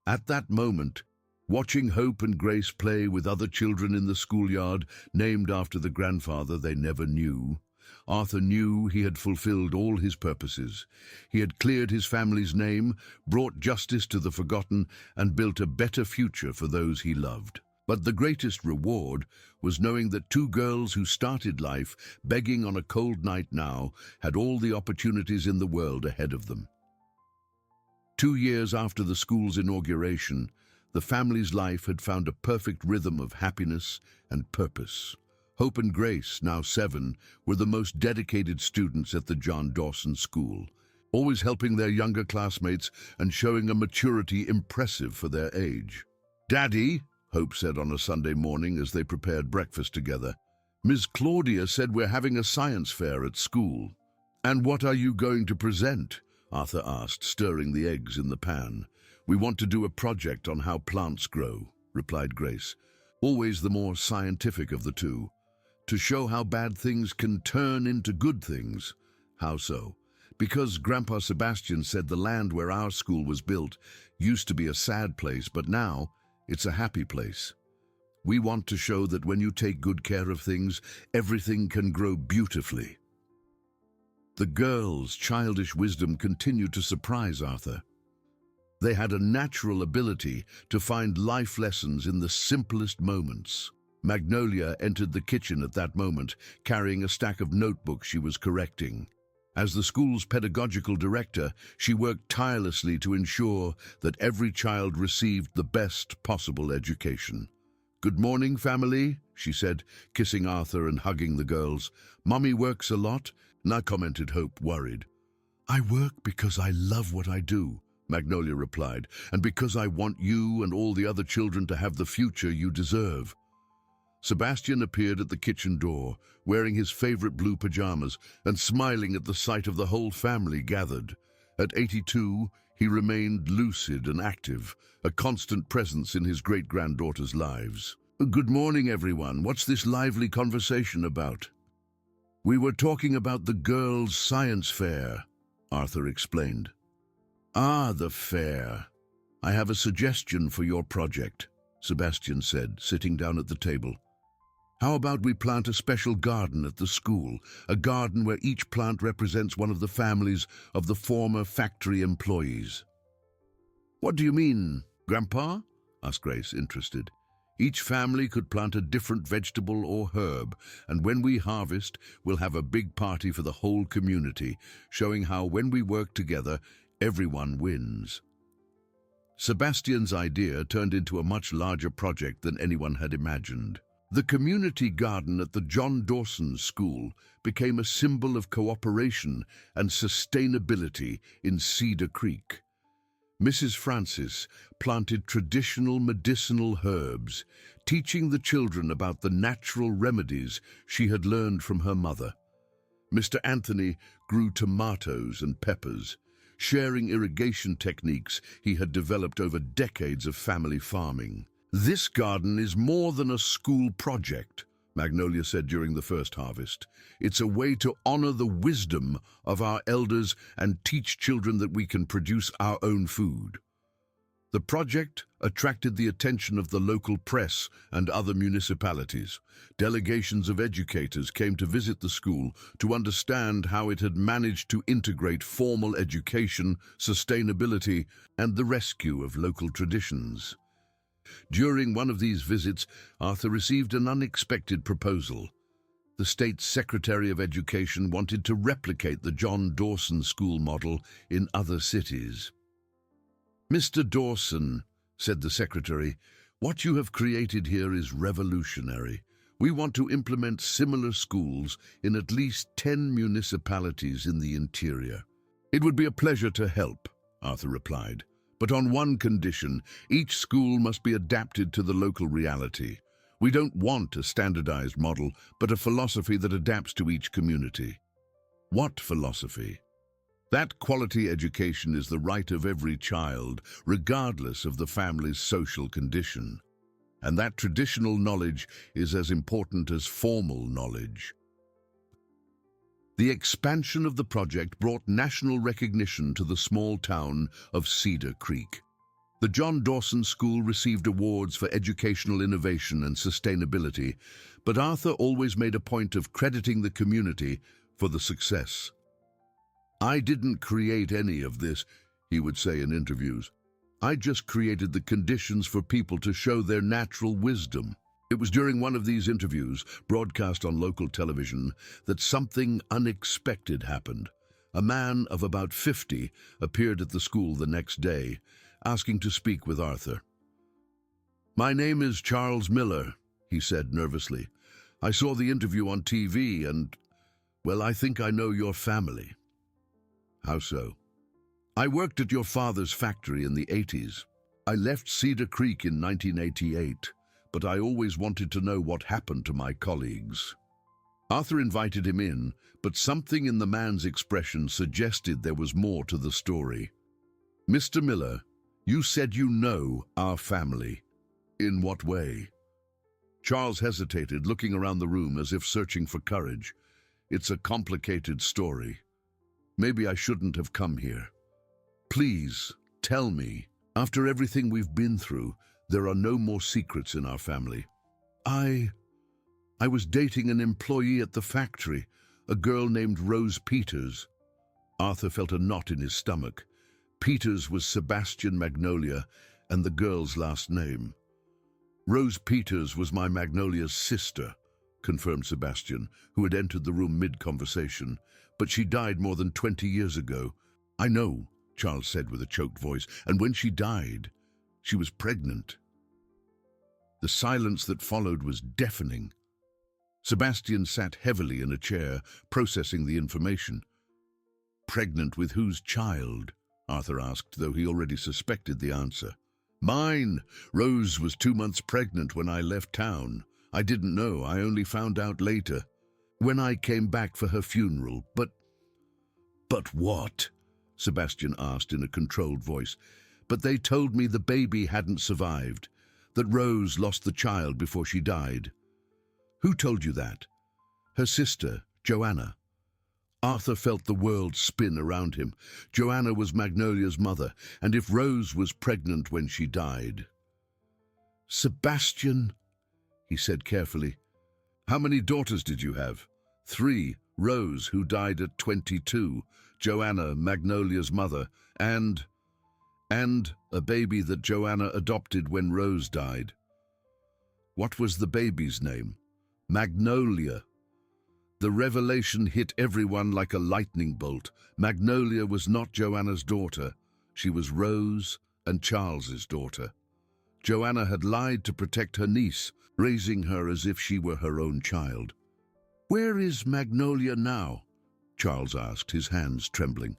At that moment, watching Hope and Grace play with other children in the schoolyard, named after the grandfather they never knew, Arthur knew he had fulfilled all his purposes. He had cleared his family's name, brought justice to the forgotten, and built a better future for those he loved. But the greatest reward was knowing that two girls who started life begging on a cold night now had all the opportunities in the world ahead of them. 2 years after the school's inauguration, the family's life had found a perfect rhythm of happiness and purpose. Hope and Grace, now 7, were the most dedicated students at the John Dawson School, always helping their younger classmates and showing a maturity impressive for their age. "Daddy," Hope said on a Sunday morning as they prepared breakfast together, "Ms. Claudia said we're having a science fair at school." "And what are you going to present?" Arthur asked, stirring the eggs in the pan. "We want to do a project on how plants grow," replied Grace, always the more scientific of the two. "To show how bad things can turn into good things." "How so?" "Because Grandpa Sebastian said the land where our school was built used to be a sad place, but now it's a happy place. We want to show that when you take good care of things, everything can grow beautifully." The girls' childish wisdom continued to surprise Arthur. They had a natural ability to find life lessons in the simplest moments. Magnolia entered the kitchen at that moment, carrying a stack of notebooks she was correcting. As the school's pedagogical director, she worked tirelessly to ensure that every child received the best possible education. "Good morning, family," she said, kissing Arthur and hugging the girls. "Mommy works a lot," commented Hope, worried. "I work because I love what I do," Magnolia replied, "and because I want you and all the other children to have the future you deserve." Sebastian appeared at the kitchen door, wearing his favorite blue pajamas and smiling at the sight of the whole family gathered. At 82, he remained lucid and active, a constant presence in his great-granddaughter's lives. "Good morning, everyone. What's this lively conversation about?" "We were talking about the girls' science fair," Arthur explained. "Ah, the fair. I have a suggestion for your project," Sebastian said, sitting down at the table. "How about we plant a special garden at the school, a garden where each plant represents one of the families of the former factory employees?" "What do you mean, Grandpa?" asked Grace, interested. "Each family could plant a different vegetable or herb, and when we harvest, we'll have a big party for the whole community, showing how when we work together, everyone wins." Sebastian's idea turned into a much larger project than anyone had imagined. The community garden at the John Dawson School became a symbol of cooperation and sustainability in Cedar Creek. Mrs. Francis planted traditional medicinal herbs, teaching the children about the natural remedies she had learned from her mother. Mr. Anthony grew tomatoes and peppers, sharing irrigation techniques he had developed over decades of family farming. "This garden is more than a school project," Magnolia said during the first harvest. "It's a way to honor the wisdom of our elders and teach children that we can produce our own food." The project attracted the attention of the local press and other municipalities. Delegations of educators came to visit the school to understand how it had managed to integrate formal education, sustainability, and the rescue of local traditions. During one of these visits, Arthur received an unexpected proposal. The state's Secretary of Education wanted to replicate the John Dawson School model in other cities. "Mr. Dawson," said the Secretary, "what you have created here is revolutionary. We want to implement similar schools in at least 10 municipalities in the interior." "It would be a pleasure to help," Arthur replied, "but on one condition: each school must be adapted to the local reality. We don't want a standardized model, but a philosophy that adapts to each community." "What philosophy?" "That quality education is the right of every child, regardless of the family's social condition. And that traditional knowledge is as important as formal knowledge." The expansion of the project brought national recognition to the small town of Cedar Creek. The John Dawson School received awards for educational innovation and sustainability, but Arthur always made a point of crediting the community for the success. "I didn't create any of this," he would say in interviews. "I just created the conditions for people to show their natural wisdom." It was during one of these interviews, broadcast on local television, that something unexpected happened. A man of about 50 appeared at the school the next day, asking to speak with Arthur. "My name is Charles Miller," he said nervously. "I saw the interview on TV and, well, I think I know your family." "How so?" "I worked at your father's factory in the 80s. I left Cedar Creek in 1988, but I always wanted to know what happened to my colleagues." Arthur invited him in, but something in the man's expression suggested there was more to the story. "Mr. Miller, you said you know our family. In what way?" Charles hesitated, looking around the room as if searching for courage. "It's a complicated story. Maybe I shouldn't have come here. Please, tell me. After everything we've been through, there are no more secrets in our family. I was dating an employee at the factory, a girl named Rose Peters." Arthur felt a knot in his stomach. Peters was Sebastian Magnolia and the girl's last name. Rose Peters was my Magnolia's sister, confirmed Sebastian, who had entered the room mid-conversation, but she died more than 20 years ago. I know, Charles said with a choked voice, and when she died, she was pregnant. The silence that followed was deafening. Sebastian sat heavily in a chair, processing the information. Pregnant with whose child? Arthur asked, though he already suspected the answer. Mine. Rose was 2 months pregnant when I left town. I didn't know. I only found out later, when I came back for her funeral. But what? Sebastian asked in a controlled voice. But they told me the baby hadn't survived, that Rose lost the child before she died. Who told you that? Her sister, Joanna. Arthur felt the world spin around him. Joanna was Magnolia's mother, and if Rose was pregnant when she died... Sebastian, he said carefully. How many daughters did you have? 3. Rose, who died at 22, Joanna, Magnolia's mother, and a baby that Joanna adopted when Rose died. What was the baby's name? Magnolia. The revelation hit everyone like a lightning bolt. Magnolia was not Joanna's daughter. She was Rose and Charles's daughter. Joanna had lied to protect her niece, raising her as if she were her own child. Where is Magnolia now? Charles asked, his hands trembling.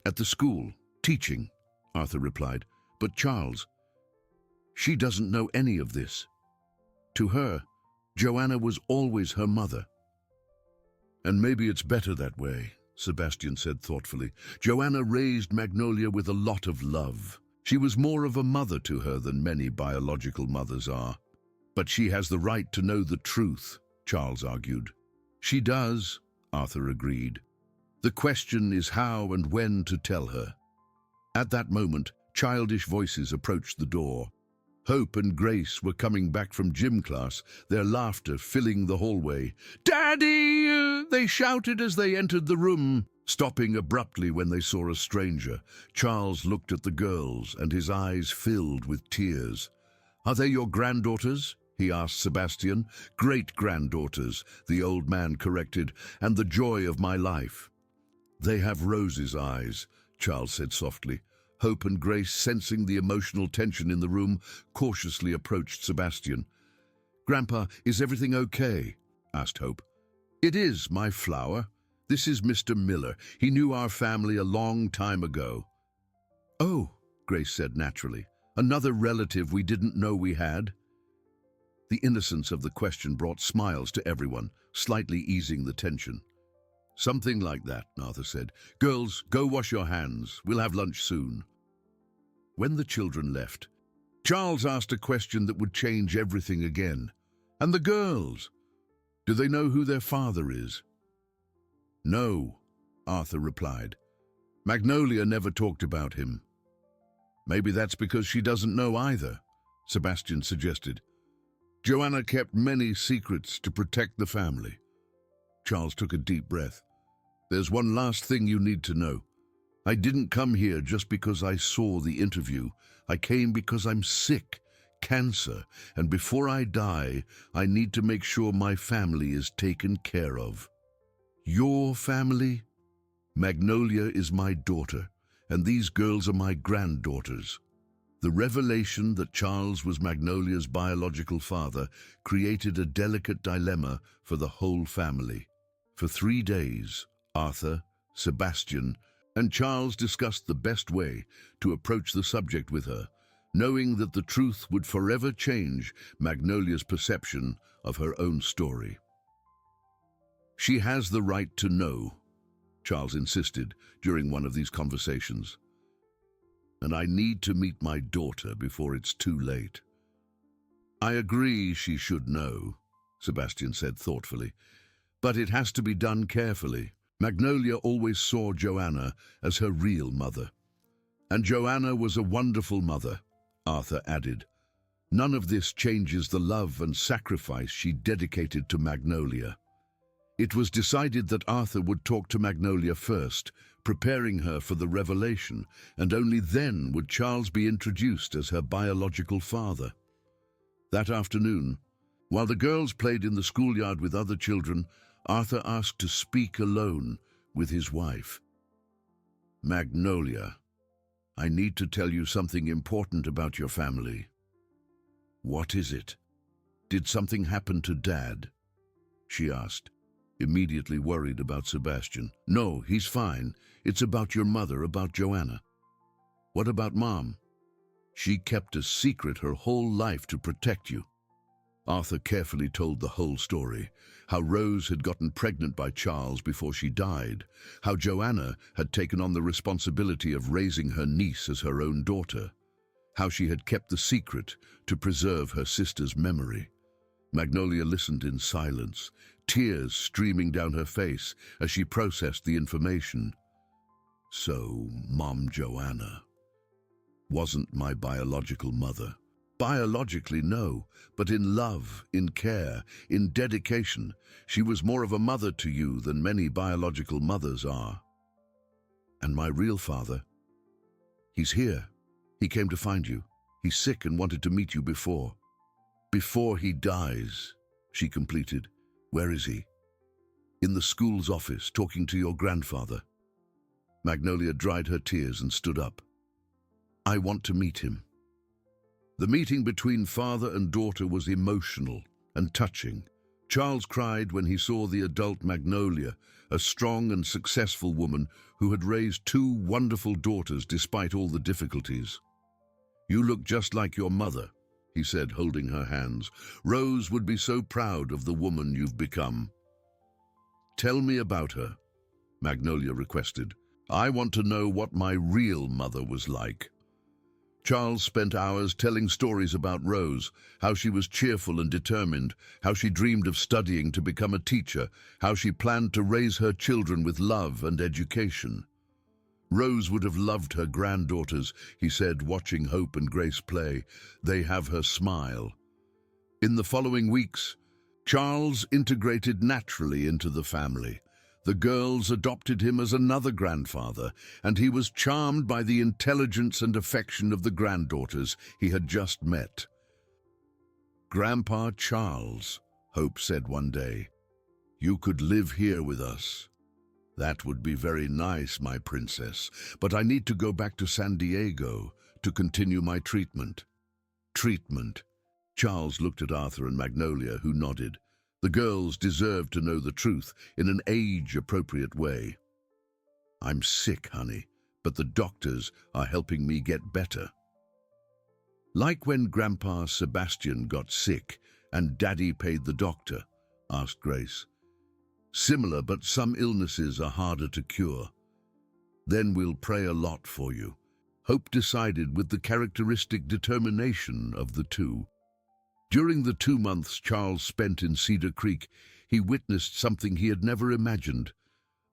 At the school, teaching, Arthur replied. But Charles, she doesn't know any of this. To her, Joanna was always her mother. And maybe it's better that way, Sebastian said thoughtfully. Joanna raised Magnolia with a lot of love. She was more of a mother to her than many biological mothers are. But she has the right to know the truth, Charles argued. She does, Arthur agreed. The question is how and when to tell her. At that moment, childish voices approached the door. Hope and Grace were coming back from gym class, their laughter filling the hallway. "Daddy!" they shouted as they entered the room, stopping abruptly when they saw a stranger. Charles looked at the girls, and his eyes filled with tears. "Are they your granddaughters?" he asked Sebastian. "Great-granddaughters," the old man corrected, "and the joy of my life." "They have Rose's eyes," Charles said softly. Hope and Grace, sensing the emotional tension in the room, cautiously approached Sebastian. "Grandpa, is everything okay?" asked Hope. "It is, my flower. This is Mr. Miller. He knew our family a long time ago." "Oh," Grace said naturally. "Another relative we didn't know we had?" The innocence of the question brought smiles to everyone, slightly easing the tension. "Something like that," Arthur said. "Girls, go wash your hands. We'll have lunch soon." When the children left, Charles asked a question that would change everything again. "And the girls? Do they know who their father is?" "No," Arthur replied. "Magnolia never talked about him." "Maybe that's because she doesn't know either," Sebastian suggested. "Joanna kept many secrets to protect the family." Charles took a deep breath. "There's one last thing you need to know. I didn't come here just because I saw the interview. I came because I'm sick, cancer, and before I die, I need to make sure my family is taken care of." "Your family?" "Magnolia is my daughter, and these girls are my granddaughters." The revelation that Charles was Magnolia's biological father created a delicate dilemma for the whole family. For 3 days, Arthur, Sebastian, and Charles discussed the best way to approach the subject with her, knowing that the truth would forever change Magnolia's perception of her own story. "She has the right to know," Charles insisted during one of these conversations. "And I need to meet my daughter before it's too late." "I agree she should know," Sebastian said thoughtfully, "but it has to be done carefully. Magnolia always saw Joanna as her real mother. And Joanna was a wonderful mother," Arthur added. "None of this changes the love and sacrifice she dedicated to Magnolia." It was decided that Arthur would talk to Magnolia first, preparing her for the revelation, and only then would Charles be introduced as her biological father. That afternoon, while the girls played in the schoolyard with other children, Arthur asked to speak alone with his wife. "Magnolia, I need to tell you something important about your family." "What is it? Did something happen to Dad?" she asked, immediately worried about Sebastian. "No, he's fine. It's about your mother, about Joanna." "What about Mom?" "She kept a secret her whole life to protect you." Arthur carefully told the whole story, how Rose had gotten pregnant by Charles before she died, how Joanna had taken on the responsibility of raising her niece as her own daughter, how she had kept the secret to preserve her sister's memory. Magnolia listened in silence, tears streaming down her face as she processed the information. "So, Mom Joanna wasn't my biological mother." "Biologically, no, but in love, in care, in dedication, she was more of a mother to you than many biological mothers are." "And my real father? He's here. He came to find you. He's sick and wanted to meet you before." "Before he dies," she completed. "Where is he?" "In the school's office, talking to your grandfather." Magnolia dried her tears and stood up. "I want to meet him." The meeting between father and daughter was emotional and touching. Charles cried when he saw the adult Magnolia, a strong and successful woman who had raised two wonderful daughters despite all the difficulties. "You look just like your mother," he said, holding her hands. "Rose would be so proud of the woman you've become." "Tell me about her," Magnolia requested. "I want to know what my real mother was like." Charles spent hours telling stories about Rose, how she was cheerful and determined, how she dreamed of studying to become a teacher, how she planned to raise her children with love and education. "Rose would have loved her granddaughters," he said, watching Hope and Grace play. "They have her smile." In the following weeks, Charles integrated naturally into the family. The girls adopted him as another grandfather, and he was charmed by the intelligence and affection of the granddaughters he had just met. "Grandpa Charles," Hope said one day, "you could live here with us." "That would be very nice, my princess, but I need to go back to San Diego to continue my treatment." "Treatment?" Charles looked at Arthur and Magnolia, who nodded. The girls deserved to know the truth in an age-appropriate way. "I'm sick, honey, but the doctors are helping me get better." "Like when Grandpa Sebastian got sick and Daddy paid the doctor?" asked Grace. "Similar, but some illnesses are harder to cure." "Then we'll pray a lot for you," Hope decided with the characteristic determination of the two. During the 2 months Charles spent in Cedar Creek, he witnessed something he had never imagined,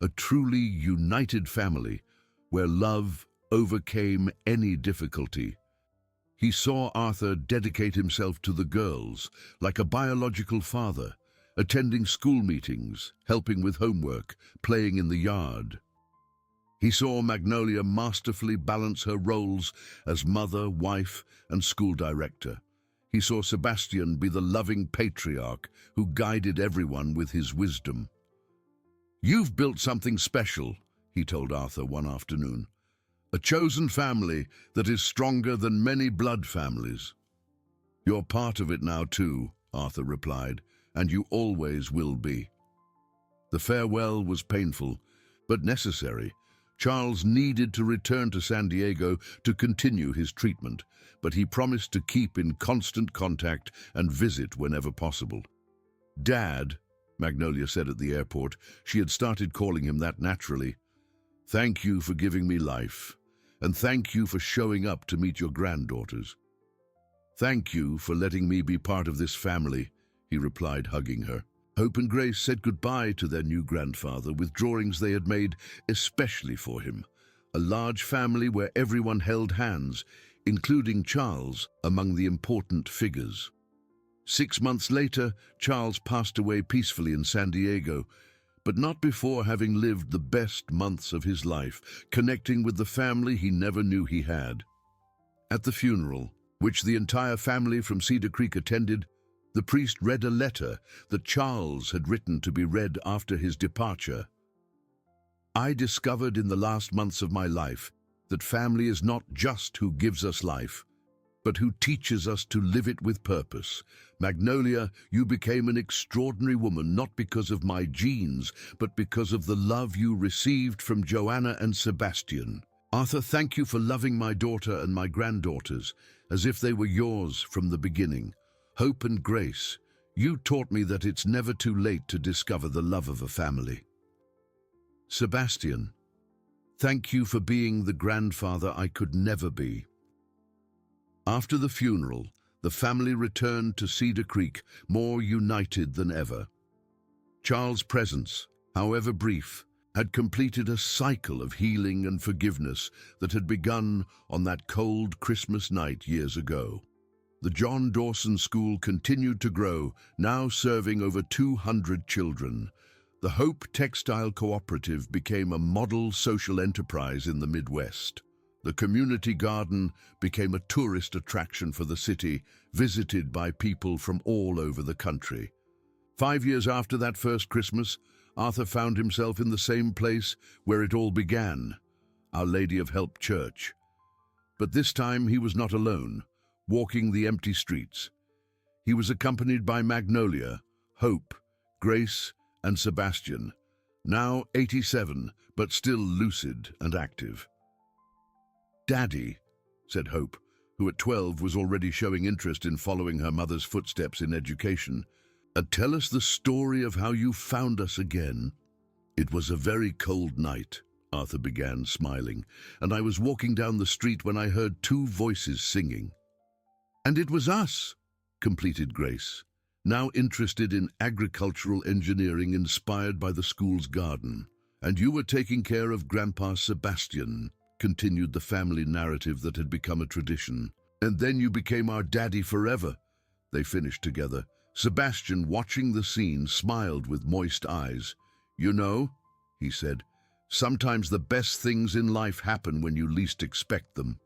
a truly united family where love overcame any difficulty. He saw Arthur dedicate himself to the girls like a biological father, attending school meetings, helping with homework, playing in the yard. He saw Magnolia masterfully balance her roles as mother, wife, and school director. He saw Sebastian be the loving patriarch who guided everyone with his wisdom. "You've built something special," he told Arthur one afternoon. "A chosen family that is stronger than many blood families." "You're part of it now too," Arthur replied, "and you always will be." The farewell was painful, but necessary. Charles needed to return to San Diego to continue his treatment, but he promised to keep in constant contact and visit whenever possible. "Dad," Magnolia said at the airport. She had started calling him that naturally. "Thank you for giving me life, and thank you for showing up to meet your granddaughters." "Thank you for letting me be part of this family," he replied, hugging her. Hope and Grace said goodbye to their new grandfather with drawings they had made especially for him, a large family where everyone held hands, including Charles among the important figures. 6 months later, Charles passed away peacefully in San Diego, but not before having lived the best months of his life, connecting with the family he never knew he had. At the funeral, which the entire family from Cedar Creek attended, the priest read a letter that Charles had written to be read after his departure. I discovered in the last months of my life that family is not just who gives us life, but who teaches us to live it with purpose. Magnolia, you became an extraordinary woman, not because of my genes, but because of the love you received from Joanna and Sebastian. Arthur, thank you for loving my daughter and my granddaughters as if they were yours from the beginning. Hope and Grace, you taught me that it's never too late to discover the love of a family. Sebastian, thank you for being the grandfather I could never be. After the funeral, the family returned to Cedar Creek more united than ever. Charles' presence, however brief, had completed a cycle of healing and forgiveness that had begun on that cold Christmas night years ago. The John Dawson School continued to grow, now serving over 200 children. The Hope Textile Cooperative became a model social enterprise in the Midwest. The community garden became a tourist attraction for the city, visited by people from all over the country. 5 years after that first Christmas, Arthur found himself in the same place where it all began, Our Lady of Help Church. But this time he was not alone, walking the empty streets. He was accompanied by Magnolia, Hope, Grace, and Sebastian, now 87, but still lucid and active. "Daddy," said Hope, who at 12 was already showing interest in following her mother's footsteps in education, "tell us the story of how you found us again." "It was a very cold night," Arthur began, smiling, "and I was walking down the street when I heard two voices singing." "And it was us," completed Grace, now interested in agricultural engineering inspired by the school's garden. "And you were taking care of Grandpa Sebastian," continued the family narrative that had become a tradition. "And then you became our daddy forever," they finished together. Sebastian, watching the scene, smiled with moist eyes. "You know," he said, "sometimes the best things in life happen when you least expect them."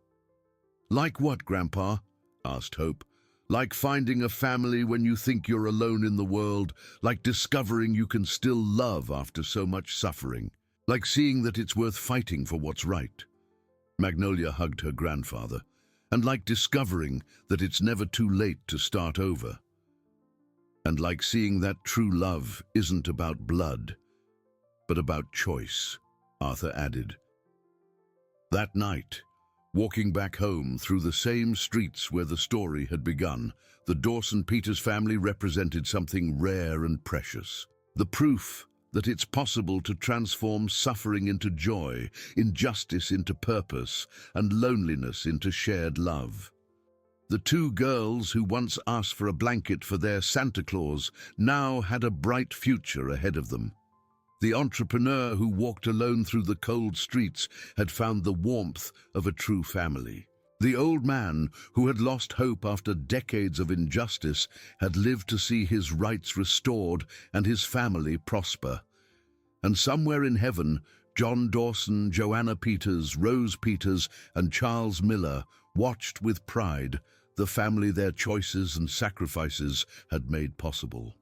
"Like what, Grandpa?" asked Hope. "Like finding a family when you think you're alone in the world, like discovering you can still love after so much suffering, like seeing that it's worth fighting for what's right." Magnolia hugged her grandfather, "And like discovering that it's never too late to start over. And like seeing that true love isn't about blood, but about choice," Arthur added. That night, walking back home through the same streets where the story had begun, the Dawson Peters family represented something rare and precious. The proof that it's possible to transform suffering into joy, injustice into purpose, and loneliness into shared love. The two girls who once asked for a blanket for their Santa Claus now had a bright future ahead of them. The entrepreneur who walked alone through the cold streets had found the warmth of a true family. The old man who had lost hope after decades of injustice had lived to see his rights restored and his family prosper. And somewhere in heaven, John Dawson, Joanna Peters, Rose Peters, and Charles Miller watched with pride the family their choices and sacrifices had made possible.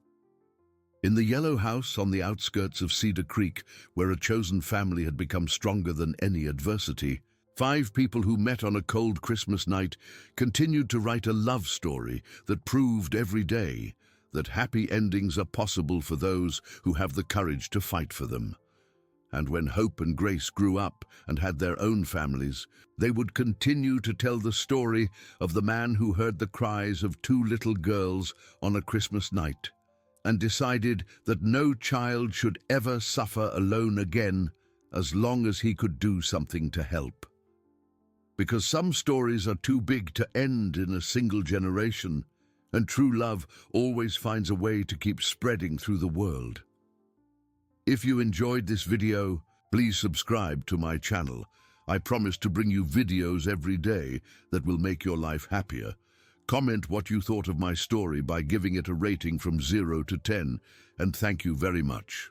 In the yellow house on the outskirts of Cedar Creek, where a chosen family had become stronger than any adversity, 5 people who met on a cold Christmas night continued to write a love story that proved every day that happy endings are possible for those who have the courage to fight for them. And when Hope and Grace grew up and had their own families, they would continue to tell the story of the man who heard the cries of 2 little girls on a Christmas night and decided that no child should ever suffer alone again as long as he could do something to help. Because some stories are too big to end in a single generation, and true love always finds a way to keep spreading through the world. If you enjoyed this video, please subscribe to my channel. I promise to bring you videos every day that will make your life happier. Comment what you thought of my story by giving it a rating from 0 to 10, and thank you very much.